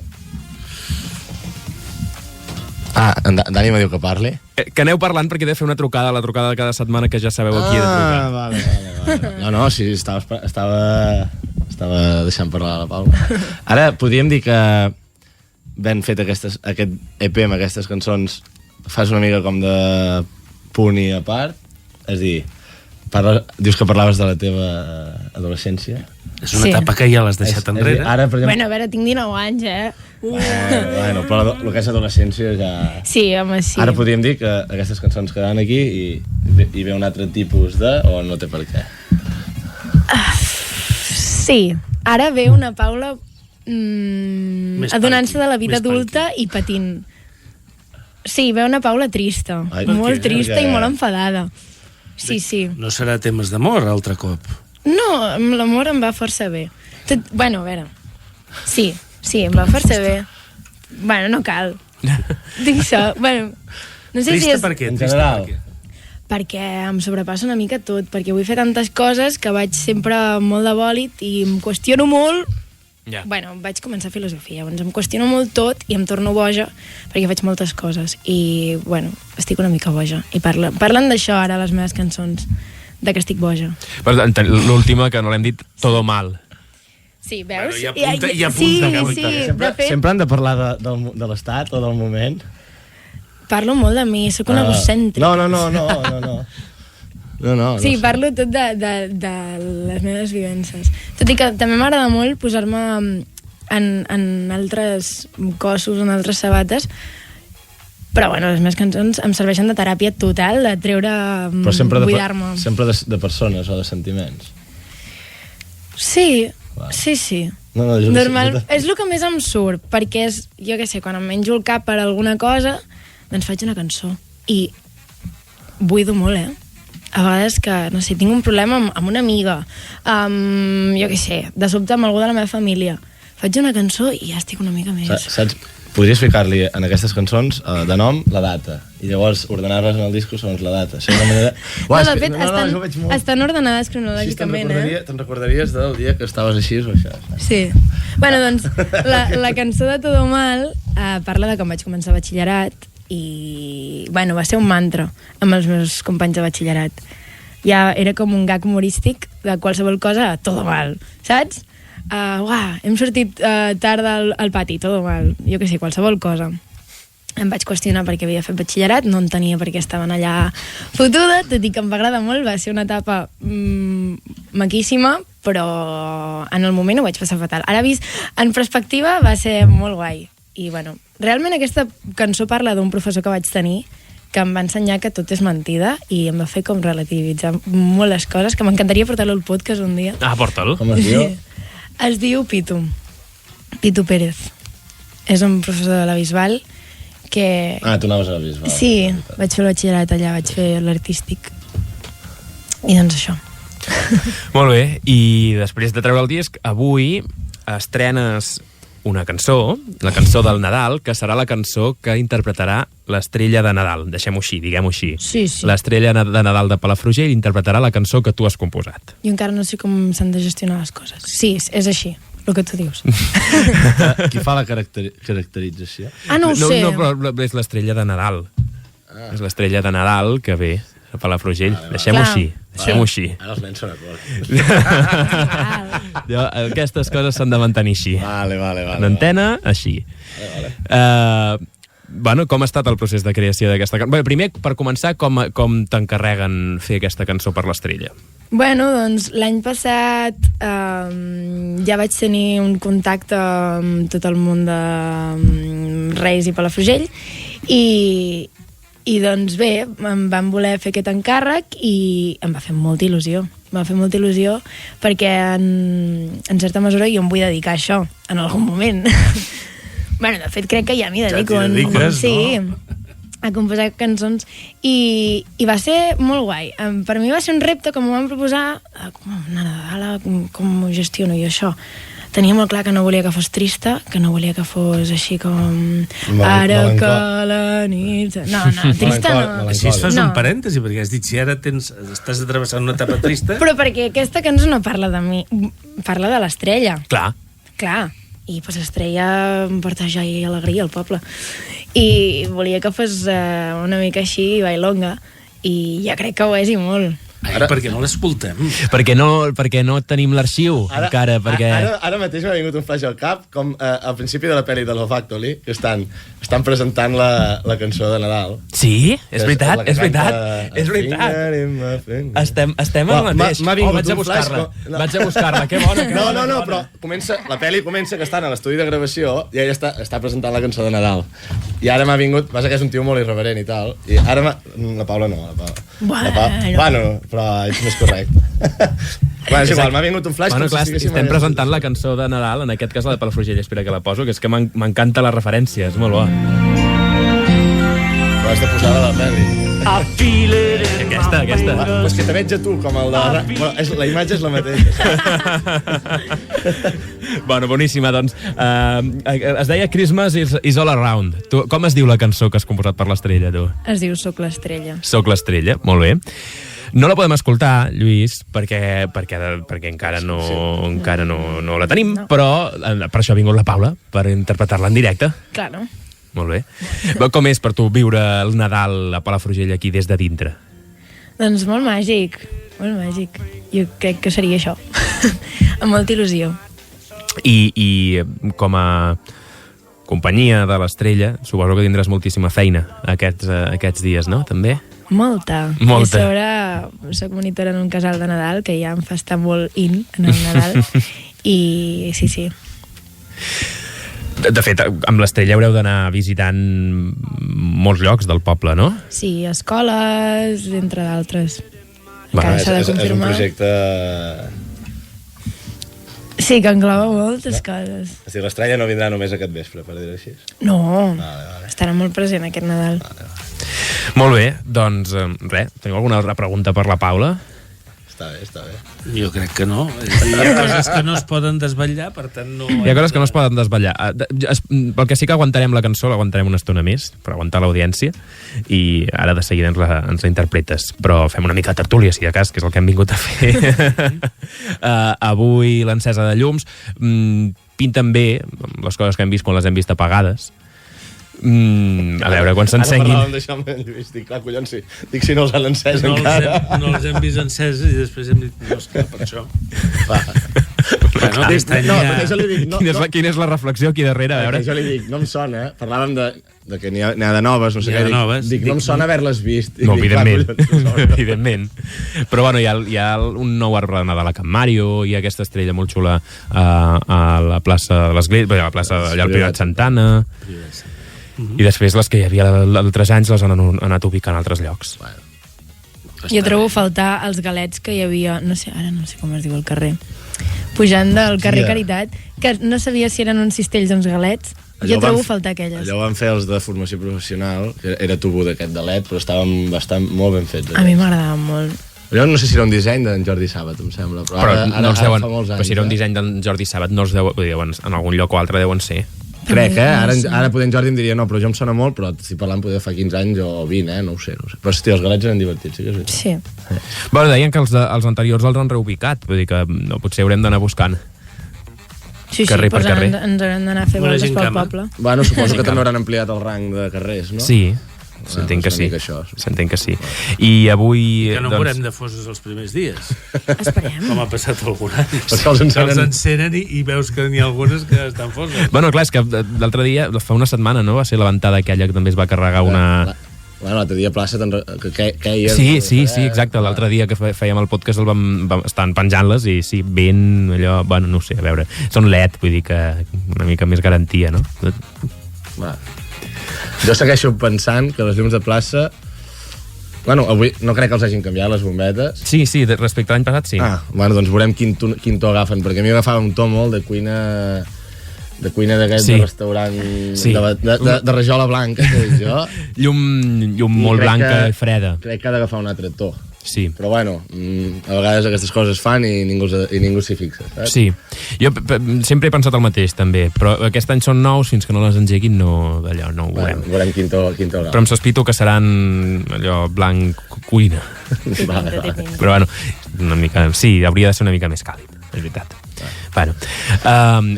W: En Dani me diu que parli.
A: Que aneu parlant perquè he de fer una trucada, la trucada de cada setmana que ja sabeu a qui he de trucar.
W: Vale. No, sí, estava deixant parlar la Paula. Ara, podríem dir que ben fet aquest EP amb aquestes cançons fas una mica com de punt i a part, és a dir, dius que parlaves de la teva adolescència.
E: És una etapa que ja l'has deixat enrere.
W: Ara, per exemple...
X: Bueno, a veure, tinc 19 anys,
W: Bueno, però el que és adolescència ja...
X: Sí, home, sí.
W: Ara podríem dir que aquestes cançons quedaran aquí i ve un altre tipus de... o no té per què?
X: Sí, ara ve una Paula adonant-se de la vida adulta i patint. Sí, ve una Paula trista, molt trista i molt enfadada. Sí.
E: No serà temes d'amor altre cop?
X: No, amb l'amor em va força bé. Bueno, a veure... Sí, em va força bé. Bueno, no cal. Dic això. Bueno, no sé si és...
E: Per què?
W: En general.
X: Perquè em sobrepassa una mica tot, perquè vull fer tantes coses que vaig sempre molt de bòlit i em qüestiono molt. Bueno, vaig començar filosofia, llavors em qüestiono molt tot i em torno boja perquè faig moltes coses i, bueno, estic una mica boja. I parlen d'això ara les meves cançons, de que estic boja.
A: L'última, que no l'hem dit, Todo Mal.
X: Sí, veus?
E: Bueno, i apunta.
X: Sí, de fet,
W: Sempre han de parlar de l'estat o del moment.
X: parlo molt de mi, sóc una egocèntrica.
W: No.
X: Sí, parlo tot de les meves vivències. Tot i que també m'agrada molt posar-me en altres cossos, en altres sabates, però bueno, les meves cançons em serveixen de teràpia total, de treure, buidar-me.
W: Sempre de persones o de sentiments.
X: Sí.
W: No,
X: Normal, és el que més em surt, perquè és, jo què sé, quan em menjo el cap per alguna cosa, doncs faig una cançó. I buido molt, A vegades que, no sé, tinc un problema amb una amiga, jo què sé, de sobte amb algú de la meva família. Faig una cançó i ja estic una mica més.
W: Saps? Podries ficar-li en aquestes cançons de nom la data i llavors ordenar-les en el disco segons la data. Això és una manera...
X: De fet, estan ordenades cronològicament,
W: Te'n recordaries del dia que estaves així o això?
X: Sí. Bueno, doncs, la cançó de Todo Mal parla de com vaig començar batxillerat i, bueno, va ser un mantra amb els meus companys de batxillerat. Ja era com un gag humorístic de qualsevol cosa, todo mal, saps? Hem sortit tard al pati, todo mal, jo què sé, qualsevol cosa. Em vaig qüestionar perquè havia fet batxillerat, no entenia per què estaven allà fotuda, tot i que em va agradar molt, va ser una etapa maquíssima, però en el moment ho vaig passar fatal. Ara vist en perspectiva va ser molt guai. I bueno, realment aquesta cançó parla d'un professor que vaig tenir que em va ensenyar que tot és mentida i em va fer com relativitzar molt les coses, que m'encantaria portar-lo al podcast un dia.
A: Porta'l.
W: Com es diu?
X: Es diu Pitu Pérez. És un professor de la Bisbal que...
W: Tu anaves a la Bisbal.
X: Sí, vaig fer el batxillerat allà, vaig fer l'artístic. I doncs això.
A: Molt bé, i després de treure el disc, avui estrenes una cançó, la cançó del Nadal, que serà la cançó que interpretarà l'estrella de Nadal. Deixem-ho així, diguem-ho així.
X: Sí.
A: L'estrella de Nadal de Palafrugell interpretarà la cançó que tu has composat.
X: Jo encara no sé com s'han de gestionar les coses. Sí, és així, el que tu dius.
W: Qui fa la caracterització?
X: No ho sé.
A: No, però és l'estrella de Nadal. És l'estrella de Nadal que ve a Palafrugell. Deixem-ho així. Deixem-ho així.
W: Ara els nens són a
A: cor. Aquestes coses s'han de mantenir així.
W: Vale.
A: En antena, així. Bueno, com ha estat el procés de creació d'aquesta cançó? Primer, per començar, com t'encarreguen fer aquesta cançó per l'estrella?
X: Bueno, doncs l'any passat ja vaig tenir un contacte amb tot el món de Reis i Palafrugell i doncs bé, em van voler fer aquest encàrrec i em va fer molta il·lusió. Em va fer molta il·lusió perquè en certa mesura jo em vull dedicar a això en algun moment. Bueno, de fet crec que ja m'hi dedico.
E: Ja t'hi dediques,
X: sí, a composar cançons i va ser molt guai. Per mi va ser un repte que m'ho van proposar com una Nadala, com ho gestiono jo això. Tenia molt clar que no volia que fos trista, que no volia que fos així com... Ara que la nit... No, trista no.
E: Així es fas un parèntesi, perquè has dit si ara estàs travessant una etapa trista...
X: Però perquè aquesta cançó no parla de mi, parla de l'estrella.
A: Clar.
X: I pues l'estrella em porta joia i alegria al poble. I volia que fos una mica així, bailonga, i ja crec que ho és i molt.
E: Perquè no l'escoltem.
A: Perquè no tenim l'arxiu encara.
W: Ara mateix m'ha vingut un flash al cap, com al principi de la pel·li de Love Actually, que estan presentant la cançó de Nadal.
A: Sí, és veritat. Estem al mateix. Vaig a buscar-la, que bona.
W: No, però la pel·li comença que estan a l'estudi de gravació i ella està presentant la cançó de Nadal. I ara m'ha vingut, passa que és un tio molt irreverent i tal, i ara la Paula no, bueno, però ets més correcte. Bueno, és igual, m'ha vingut un flash.
A: Bueno, clar, estem presentant la cançó de Nadal, en aquest cas la de Palafrugell. Espera que la poso, que és que m'encanta la referència, és molt bo.
W: Però has de posar la pel·li.
A: Aquesta.
W: Però és que te veig a tu com el de... La imatge és la mateixa.
A: Bueno, boníssima, doncs. Es deia Christmas is all around. Com es diu la cançó que has composat per l'estrella, tu?
X: Es diu Soc l'estrella.
A: Soc l'estrella, molt bé. No la podem escoltar, Lluís, perquè encara no la tenim, però per això ha vingut la Paula, per interpretar-la en directe.
X: Claro.
A: Molt bé. Com és per tu viure el Nadal a Palafrugell aquí des de dintre?
X: Doncs molt màgic, molt màgic. Jo crec que seria això. Amb molta il·lusió.
A: I com a companyia de l'Estrella, suposo que tindràs moltíssima feina aquests dies, no? També?
X: Molta. I a sobre soc monitora en un casal de Nadal, que ja em fa estar molt en el Nadal. I sí.
A: De fet, amb l'Estrella haureu d'anar visitant molts llocs del poble, no?
X: Sí, escoles, entre d'altres.
W: Encara s'ha de confirmar. És un projecte...
X: Sí, que engloba moltes coses.
W: És a dir, l'Estrella no vindrà només aquest vespre, per dir-ho així?
X: No, estarà molt present aquest Nadal.
A: Molt bé, doncs res, teniu alguna altra pregunta per la Paula?
W: Està bé.
E: Jo crec que no. Hi ha coses que no es poden desvetllar, per tant no...
A: Hi ha coses que no es poden desvetllar. Pel que sí que aguantarem la cançó, l'aguantarem una estona més, per aguantar l'audiència, i ara de seguida ens la interpretes. Però fem una mica de tertúlia, si de cas, que és el que hem vingut a fer. Avui l'encesa de llums pinten bé les coses que hem vist quan les hem vist apagades. A veure, quan s'encenguin...
W: Ara parlàvem d'això amb el Lluís, dic, clar, collons, sí. Dic, si no els han encès encara.
E: No els hem vist enceses i després hem dit, no, és que per això... Bueno, aquest any
W: perquè jo li dic...
A: Quina és la reflexió aquí darrere? A veure.
W: Jo li dic, no em sona, parlàvem de que n'hi ha de noves, no sé què, dic, no em sona haver-les vist.
A: No, evidentment. Però bueno, hi ha un nou arbre de Nadal a Can Mario, hi ha aquesta estrella molt xula a la plaça de l'Església, a la plaça allà al Priorat Santana... I després les que hi havia altres anys les han anat ubicant a altres llocs.
X: Jo trobo faltar els galets que hi havia, ara no sé com es diu el carrer, pujant del carrer Caritat, que no sabia si eren uns cistells o uns galets. Jo trobo faltar aquelles.
W: Allò van fer els de formació professional, que era tubo d'aquest de LED, però estaven molt ben fets.
X: A mi m'agradaven molt.
W: Jo no sé si era un disseny d'en Jordi Sàbat, em sembla, però ara fa molts anys.
A: Però si era un disseny d'en Jordi Sàbat, no els deuen, en algun lloc o altre deuen ser.
W: Crec, ara poder en Jordi em diria no, però jo em sona molt, però estic parlant poder fa 15 anys o 20, no ho sé. Però hòstia, els galets eren divertits, sí que és.
X: Sí.
A: Bueno, deien que els anteriors els han reubicat, vull dir que potser haurem d'anar buscant.
X: Sí,
A: carrer per carrer.
X: Ens haurem d'anar a fer voltes pel poble.
W: Bueno, suposo que també hauran ampliat el rang de carrers, no?
A: Sí. S'entén que sí. I avui...
E: Que no morem de fosses els primers dies.
X: Esperem.
E: Com ha passat algun any.
W: Els
E: encenen i veus que n'hi ha algunes que estan fosses.
A: Bueno, clar, és que l'altre dia, fa una setmana, no? Va ser la ventada aquella que també es va carregar una...
W: Bueno, l'altre dia a plaça que queia...
A: Sí, exacte. L'altre dia que fèiem el podcast estan penjant-les i sí, ben allò... Bueno, no ho sé, a veure... Són LED, vull dir que una mica més garantia, no?
W: Jo segueixo pensant que les llums de plaça... Bueno, avui no crec que els hagin canviat, les bombetes.
A: Sí, respecte a l'any passat, sí.
W: Bueno, doncs veurem quin to agafen, perquè a mi agafava un to molt de cuina d'aquest de restaurant de rajola blanca, que dic jo.
A: Llum molt blanca i freda.
W: Crec que ha d'agafar un altre to.
A: Sí.
W: Però bueno, a vegades aquestes coses es fan i ningú s'hi fixa, saps?
A: Sí. Jo sempre he pensat el mateix, també, però aquest any són nous, fins que no les engeguin no ho veurem.
W: Veurem quin to agafen.
A: Però em sospito que seran allò blanc cuina. Però bueno, una mica... Sí, hauria de ser una mica més càlid, és veritat. Bueno,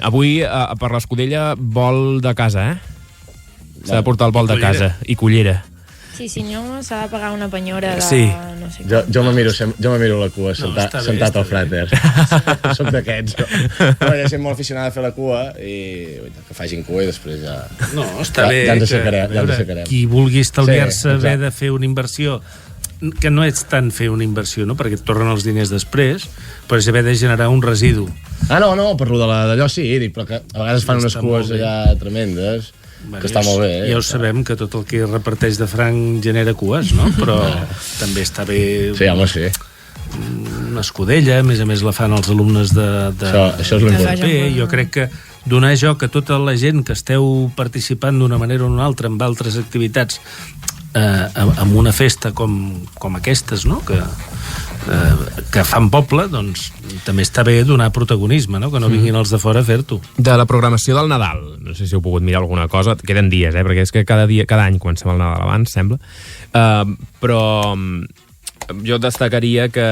A: avui per l'Escudella vol de casa, S'ha de portar el bol de casa i cullera.
X: Sí, si no, s'ha de pagar una penyora de...
A: Sí.
X: No sé
W: jo me miro la cua sentat al fràter. Soc d'aquests. Jo soc molt aficionada a fer la cua i que facin cua i després ja...
E: No, està bé.
W: Ja ens aixecarem.
E: Qui vulgui estalviar-se haver de fer una inversió, que no és tant fer una inversió, no? Perquè et tornen els diners després, però és haver de generar un residu.
W: No, per lo d'allò sí, però que a vegades fan unes cues allà tremendes... que està molt bé.
E: Ja ho sabem, que tot el que reparteix de franc genera cues, no? Però també està bé...
W: Sí, home, sí.
E: Una escudella, a més la fan els alumnes de
W: això és l'important.
E: Jo crec que donar joc a tota la gent que esteu participant d'una manera o una altra en altres activitats amb una festa com aquestes, no? Que fan poble, doncs també està bé donar protagonisme, no? Que no vinguin els de fora a fer-t'ho.
A: De la programació del Nadal, no sé si heu pogut mirar alguna cosa, queden dies, perquè és que cada any comencem el Nadal abans, sembla, però jo destacaria que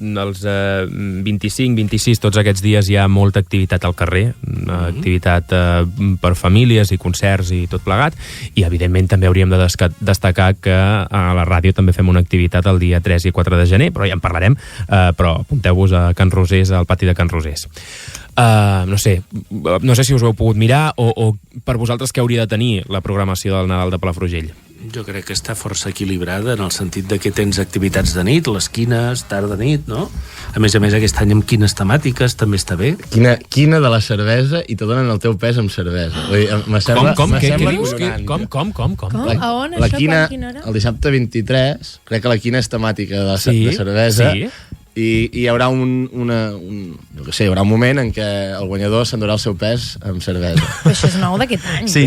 A: els 25, 26, tots aquests dies hi ha molta activitat al carrer, activitat per famílies i concerts i tot plegat, i evidentment també hauríem de destacar que a la ràdio també fem una activitat el dia 3 i 4 de gener, però ja en parlarem, però apunteu-vos a Can Rosés, al pati de Can Rosés. No sé si us ho heu pogut mirar o per vosaltres què hauria de tenir la programació del Nadal de Palafrugell.
E: Jo crec que està força equilibrada en el sentit de que tens activitats de nit, les quines, tarda nit, no? A més, aquest any amb quines temàtiques també està bé.
W: Quina de la cervesa i te donen el teu pes amb cervesa.
A: Com? Què dius? Com?
X: A on?
W: La
X: Això
W: quina,
X: per quina hora?
W: el dissabte 23, crec que la quina és temàtica de cervesa.
A: Sí.
W: I hi haurà hi haurà un moment en què el guanyador s'endurà el seu pes amb cervesa.
X: Però això és nou d'aquest any.
A: Sí.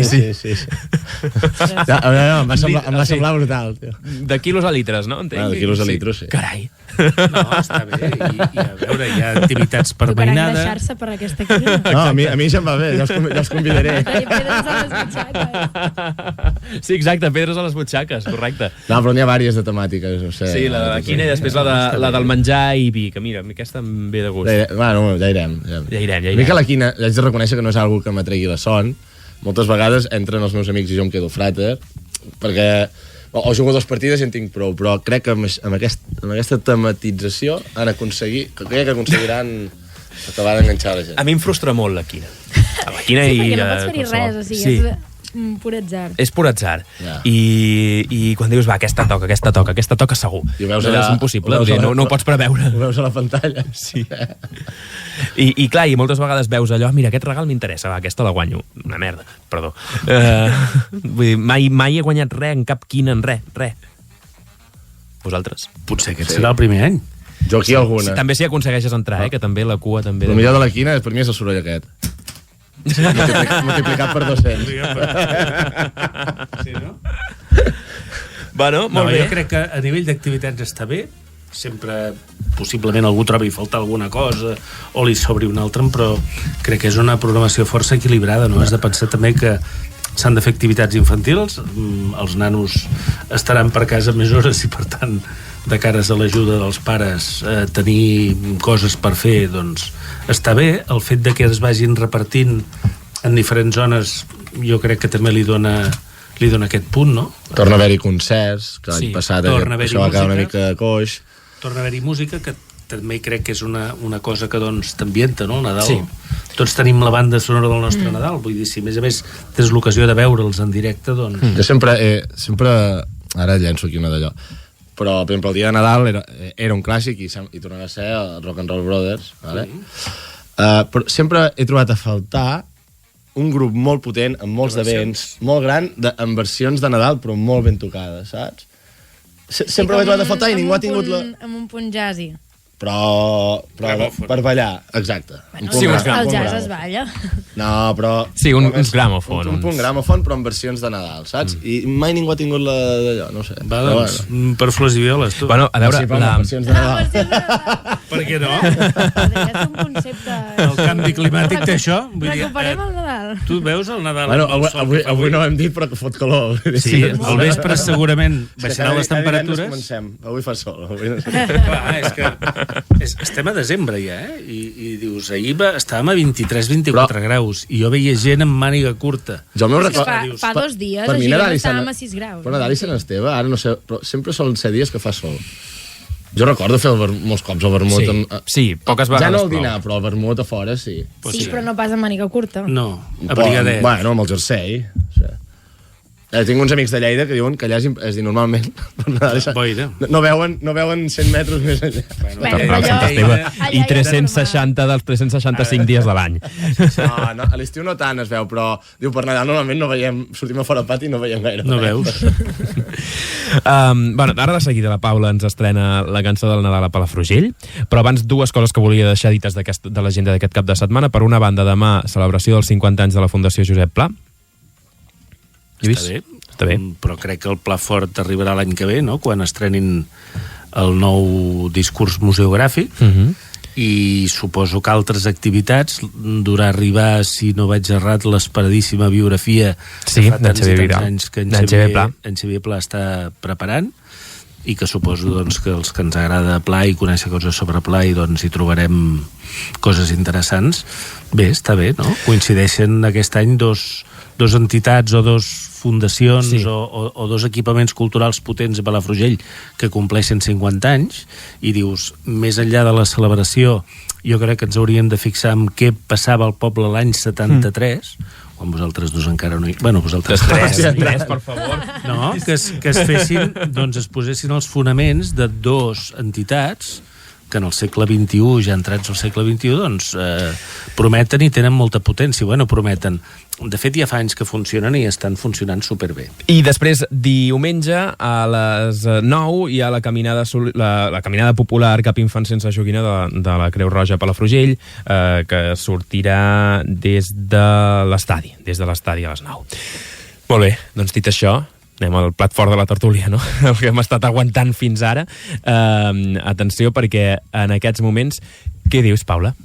W: Em va semblar brutal, tio.
A: De quilos a litres, no?
W: De quilos a litres, sí.
A: Carai.
E: No, està bé. I a veure, hi ha activitats per
X: Tocarà
E: mainada.
X: engreixar-se per aquesta quina.
W: No, a mi ja em va bé, ja els convidaré.
X: Pedres a les butxaques.
A: Sí, exacte, pedres a les butxaques, correcte.
W: No, però n'hi ha diverses de temàtiques, no sé.
A: Sí, la de la quina i després la del menjar i vi, que mira, aquesta em ve de gust.
W: Bueno, ja irem.
A: Ja irem.
W: A mi que la quina, haig de reconèixer que no és algo que m'atregui la son. Moltes vegades entren els meus amics i jo em quedo fràter, perquè o jugo 2 partides i en tinc prou, però crec que amb aquesta tematització crec que aconseguiran acabar d'enganxar la gent.
A: A mi em frustra molt la quina.
X: Sí, perquè no pots fer-hi res, o sigui, és pur atzar.
A: És pur atzar. I quan dius, va, aquesta toca segur. És impossible, no ho pots preveure.
W: Ho veus a la pantalla.
A: Sí. I clar, i moltes vegades veus allò, mira, aquest regal m'interessa, va, aquesta la guanyo. Una merda, perdó. Vull dir, mai he guanyat res en cap quina, en res. Vosaltres?
E: Potser aquest serà el primer any.
W: Jo aquí alguna.
A: També si aconsegueixes entrar, que també la cua també...
W: El millor de la quina per mi és el soroll aquest. Multiplicat per 200.
E: Sí, no?
A: Bueno, molt bé.
E: Jo crec que a nivell d'activitats està bé. Sempre, possiblement, algú trobi faltar alguna cosa o li sobri una altra, però crec que és una programació força equilibrada, no? Has de pensar també que s'han de fer activitats infantils, els nanos estaran per casa més hores i, per tant, de cares a l'ajuda dels pares, tenir coses per fer, doncs està bé. El fet de que es vagin repartint en diferents zones jo crec que també li dona aquest punt, no?
W: Torna a haver-hi concerts, que l'any passat això va quedar una mica coix.
E: Torna a haver-hi música, que també crec que és una cosa que doncs t'ambienta, no? El Nadal.
A: Sí.
E: Tots tenim la banda sonora del nostre Nadal, vull dir, si a més tens l'ocasió de veure'ls en directe, doncs...
W: Jo sempre, ara llenço aquí una d'allò, però per exemple el dia de Nadal era un clàssic i tornarà a ser el Rock and Roll Brothers, vale? Però sempre he trobat a faltar un grup molt potent, amb molts d'events, molt gran, amb versions de Nadal, però molt ben tocades, saps? Sempre ho he trobat a faltar i ningú ha tingut la...
X: Amb un punt jazzy.
W: Però per ballar, exacte.
X: Bueno, sí, el jazz es balla.
W: No, però...
A: Sí, uns gramòfon.
W: Un punt gramòfon, però amb versions de Nadal, saps? I mai ningú ha tingut d'allò, no sé.
E: Va, doncs, per flors i violes, tu.
A: Bueno, a veure...
W: Sí, versions de Nadal.
E: Per què no?
X: És un concepte...
E: El canvi climàtic té això?
X: Recuperem el Nadal.
E: Tu veus el Nadal?
W: Bueno, avui no ho hem dit, però que fot calor.
E: Sí, al vespre segurament baixaran les temperatures.
W: Avui fa sol.
E: Clar, és que estem a desembre ja, i dius, ahir estàvem a 23-24 graus i jo veia gent amb màniga curta.
W: Jo me'l
X: recordo. Fa 2 dies, a Girona estàvem a 6 graus.
W: Però Nadal i Sant Esteve, ara no sé, però sempre solen ser dies que fa sol. Jo recordo fer molts cops el vermut.
A: Sí, poques vegades.
W: Ja no el dinar, però el vermut a fora sí.
X: Sí, però no pas amb màniga curta.
E: No, abrigadet.
W: Bueno, amb el jersei. Tinc uns amics de Lleida que diuen que allà és dir, normalment no veuen 100 metres més enllà.
A: I 360 dels 365 dies de l'any.
W: No, a l'estiu no tant es veu, però diu, per Nadal normalment no veiem, sortim a fora al pati i no veiem gaire.
E: No veus?
A: Bueno, ara de seguida la Paula ens estrena la cançó del Nadal a Palafrugell, però abans 2 coses que volia deixar dites de l'agenda d'aquest cap de setmana. Per una banda, demà, celebració dels 50 anys de la Fundació Josep Pla.
E: Està bé, però crec que el pla fort arribarà l'any que ve, no? Quan estrenin el nou discurs museogràfic, i suposo que altres activitats durà arribar, si no vaig errat, l'esperadíssima biografia que fa tants i tants anys que en Xavier Pla està preparant, i que suposo doncs, que els que ens agrada Pla i conèixer coses sobre Pla i doncs hi trobarem coses interessants. Bé, està bé, no? Coincideixen aquest any dos entitats o dos fundacions o dos equipaments culturals potents a Palafrugell que compleixen 50 anys i dius, més enllà de la celebració, jo crec que ens hauríem de fixar en què passava al poble l'any 73, quan vosaltres dos encara no... Bueno, vosaltres tres,
A: per favor.
E: No, que es fessin, doncs es posessin els fonaments de dos entitats que en el segle XXI, ja entrats al segle XXI, doncs prometen i tenen molta potència. Bueno, prometen. De fet, ja fa anys que funcionen i estan funcionant superbé.
A: I després, diumenge, a les 9, hi ha la caminada popular Cap Infant Sense Joguina de la Creu Roja a Palafrugell, que sortirà des de l'estadi a les 9. Molt bé, doncs dit això, anem al plat fort de la tertúlia, no? El que hem estat aguantant fins ara. Atenció, perquè en aquests moments... Què dius, Paula?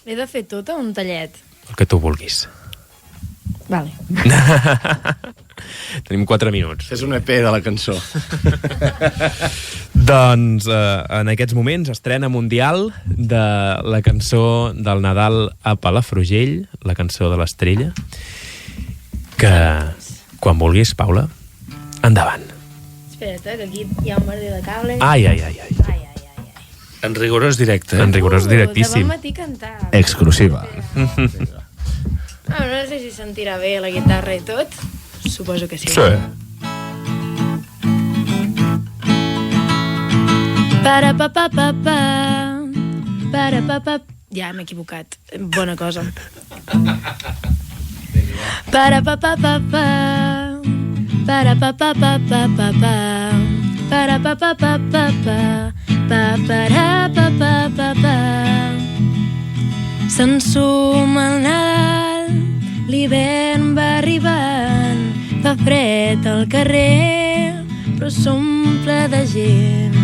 X: He de fer tot o un tallet?
A: El que tu vulguis.
X: Vale.
A: Tenim 4 minuts.
W: És un EP de la cançó.
A: Doncs en aquests moments estrena mundial de la cançó del Nadal a Palafrugell, la cançó de l'Estrella, que quan vulguis, Paula, endavant.
X: Espera't, que aquí hi ha un merder de cable.
A: Ai.
E: En rigorós directe.
A: En rigorós directíssim.
X: De bon matí cantar.
W: Exclusiva.
X: No sé si sentirà bé la guitarra i tot. Suposo que sí.
A: Sí.
X: Para pa pa pa pa. Para pa pa. Ja m'he equivocat. Bona cosa. Para pa pa pa pa. Para pa pa pa pa pa pa. Para pa pa pa pa pa. Pa para pa pa pa pa. S'ensuma el Nadal, l'hivern va arribant, fa fred al carrer, però s'omple de gent.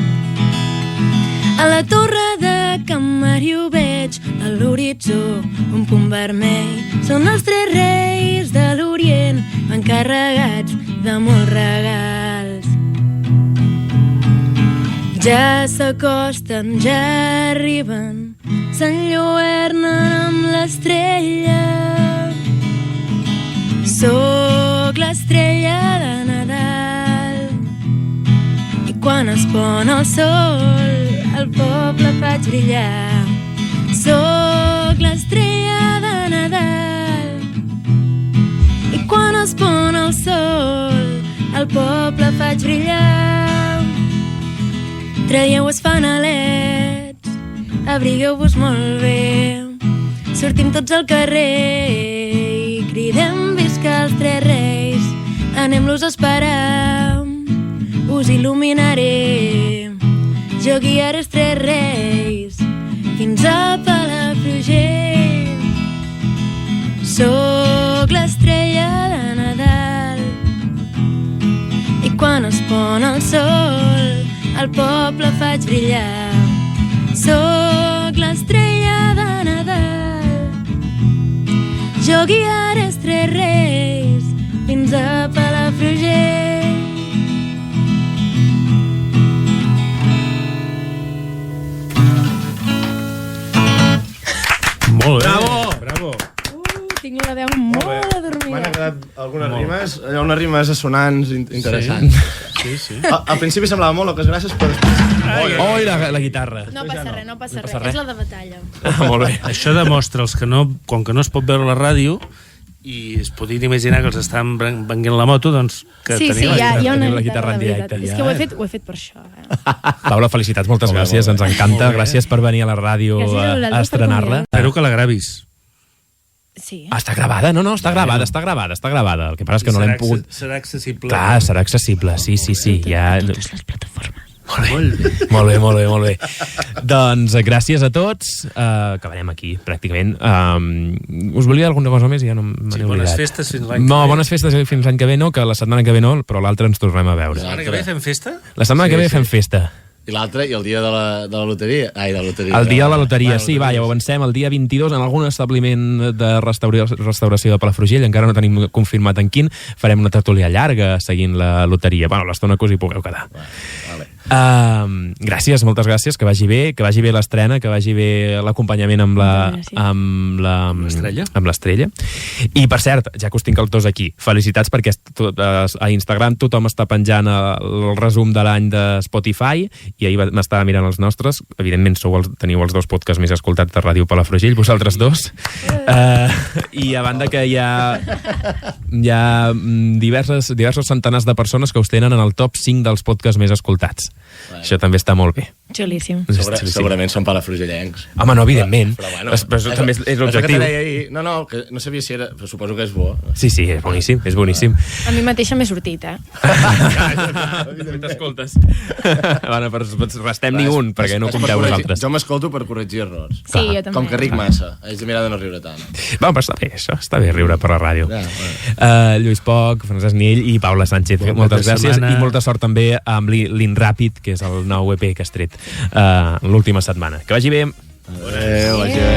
X: A la torre de Can Màriu veig a l'horitzó un punt vermell. Són els 3 reis de l'Orient, encarregats de molts regals. Ja s'acosten, ja arriben, s'enlluernen amb l'estrella. Soc l'estrella de Nadal i quan es pon el sol el poble faig brillar. Soc l'estrella de Nadal i quan es pon el sol el poble faig brillar. Traieu els fanalets, abrigueu-vos molt bé, sortim tots al carrer i cridem visca els 3 reis. Anem-los a esperar, us il·luminaré, jo guiaré els 3 reis fins a Palafrugell. Soc l'estrella de Nadal i quan es pon el sol el poble faig brillar. Soc l'estrella de Nadal, jo guiaré els 3 reis fins a Palafrugell.
E: Molt bé.
W: Bravo.
X: Tinc la veu molt adormida.
W: M'han agradat algunes rimes. Hi ha unes rimes assonants interessants.
E: Sí.
W: Al principi semblava molt, loques gràcies, però després...
A: Oi, la guitarra.
X: No passa res, no passa res. És la de batalla.
A: Molt bé.
E: Això demostra els que no, com que no es pot veure la ràdio i es podien imaginar que els estan venguent la moto, doncs que
X: sí,
E: tenim
X: hi ha una
A: guitarra en directe.
X: És que ho he fet per això.
A: Paula, felicitats, moltes gràcies, ens encanta. Gràcies per venir a la ràdio a estrenar-la.
E: Espero que la gravis.
X: Sí.
A: Està gravada? No, està gravada. El que passa és que no l'hem pogut...
E: Serà accessible.
A: Clar, serà accessible, sí. Ja...
X: Totes les plataformes.
A: Molt bé. Doncs gràcies a tots. Acabarem aquí, pràcticament. Us volia alguna cosa més i ja no me n'he oblidat.
E: Bones festes fins l'any que ve.
A: No, bones festes fins l'any que ve no, que la setmana que ve no, però l'altra ens tornem a veure.
E: La setmana que ve fem festa?
A: La setmana que ve fem festa.
W: I l'altre, i el dia de la loteria. Ai, de la loteria.
A: El dia de la loteria, sí, va, ja ho avancem. El dia 22, en algun establiment de restauració de Palafrugell, encara no tenim confirmat en quin, farem una tertúlia llarga seguint la loteria. Bueno, l'estona que us hi pugueu quedar.
W: Vale.
A: Gràcies, moltes gràcies, que vagi bé l'estrena, que vagi bé l'acompanyament amb l'Estrella. I, per cert, ja que us tinc els dos aquí, felicitats perquè a Instagram tothom està penjant el resum de l'any de Spotify, i ahir m'estava mirant els nostres. Evidentment teniu els dos podcasts més escoltats de Ràdio Palafrugell, vosaltres dos. I a banda que hi ha diversos centenars de persones que us tenen en el top 5 dels podcasts més escoltats. Això també està molt bé.
X: Xulíssim.
W: Segurament són palafrugellencs.
A: Home, no, evidentment.
W: Però
A: també és l'objectiu.
W: Que no sabia si era... Però suposo que és bo.
A: Sí, és boníssim, és boníssim.
X: A mi mateixa m'he sortit,
A: T'escoltes. Bueno, però restem ni un, perquè no compteu vosaltres.
W: Jo m'escolto per corregir errors.
X: Sí, jo també.
W: Com que ric massa. Haig de mirar de no riure tant.
A: Però està bé, això. Està bé riure per la ràdio. Lluís Poch, Francesc Niell i Paula Sánchez. Moltes gràcies i molta sort també amb l'Inràpid, que és el nou EP que has tret l'última setmana. Que vagi bé.
W: Vagi bé.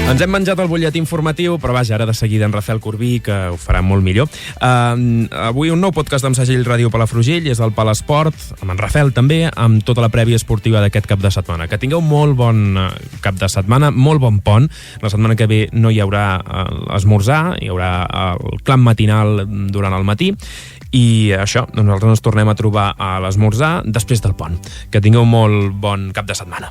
A: Ens hem menjat el butlletí informatiu, però vaja, ara de seguida en Rafael Corbí, que ho farà molt millor. Avui un nou podcast amb segell Ràdio Palafrugell, és el Palesport, amb en Rafael també, amb tota la prèvia esportiva d'aquest cap de setmana. Que tingueu molt bon cap de setmana, molt bon pont. La setmana que ve no hi haurà esmorzar, hi haurà el clam matinal durant el matí, i això, nosaltres ens tornem a trobar a l'esmorzar després del pont. Que tingueu molt bon cap de setmana.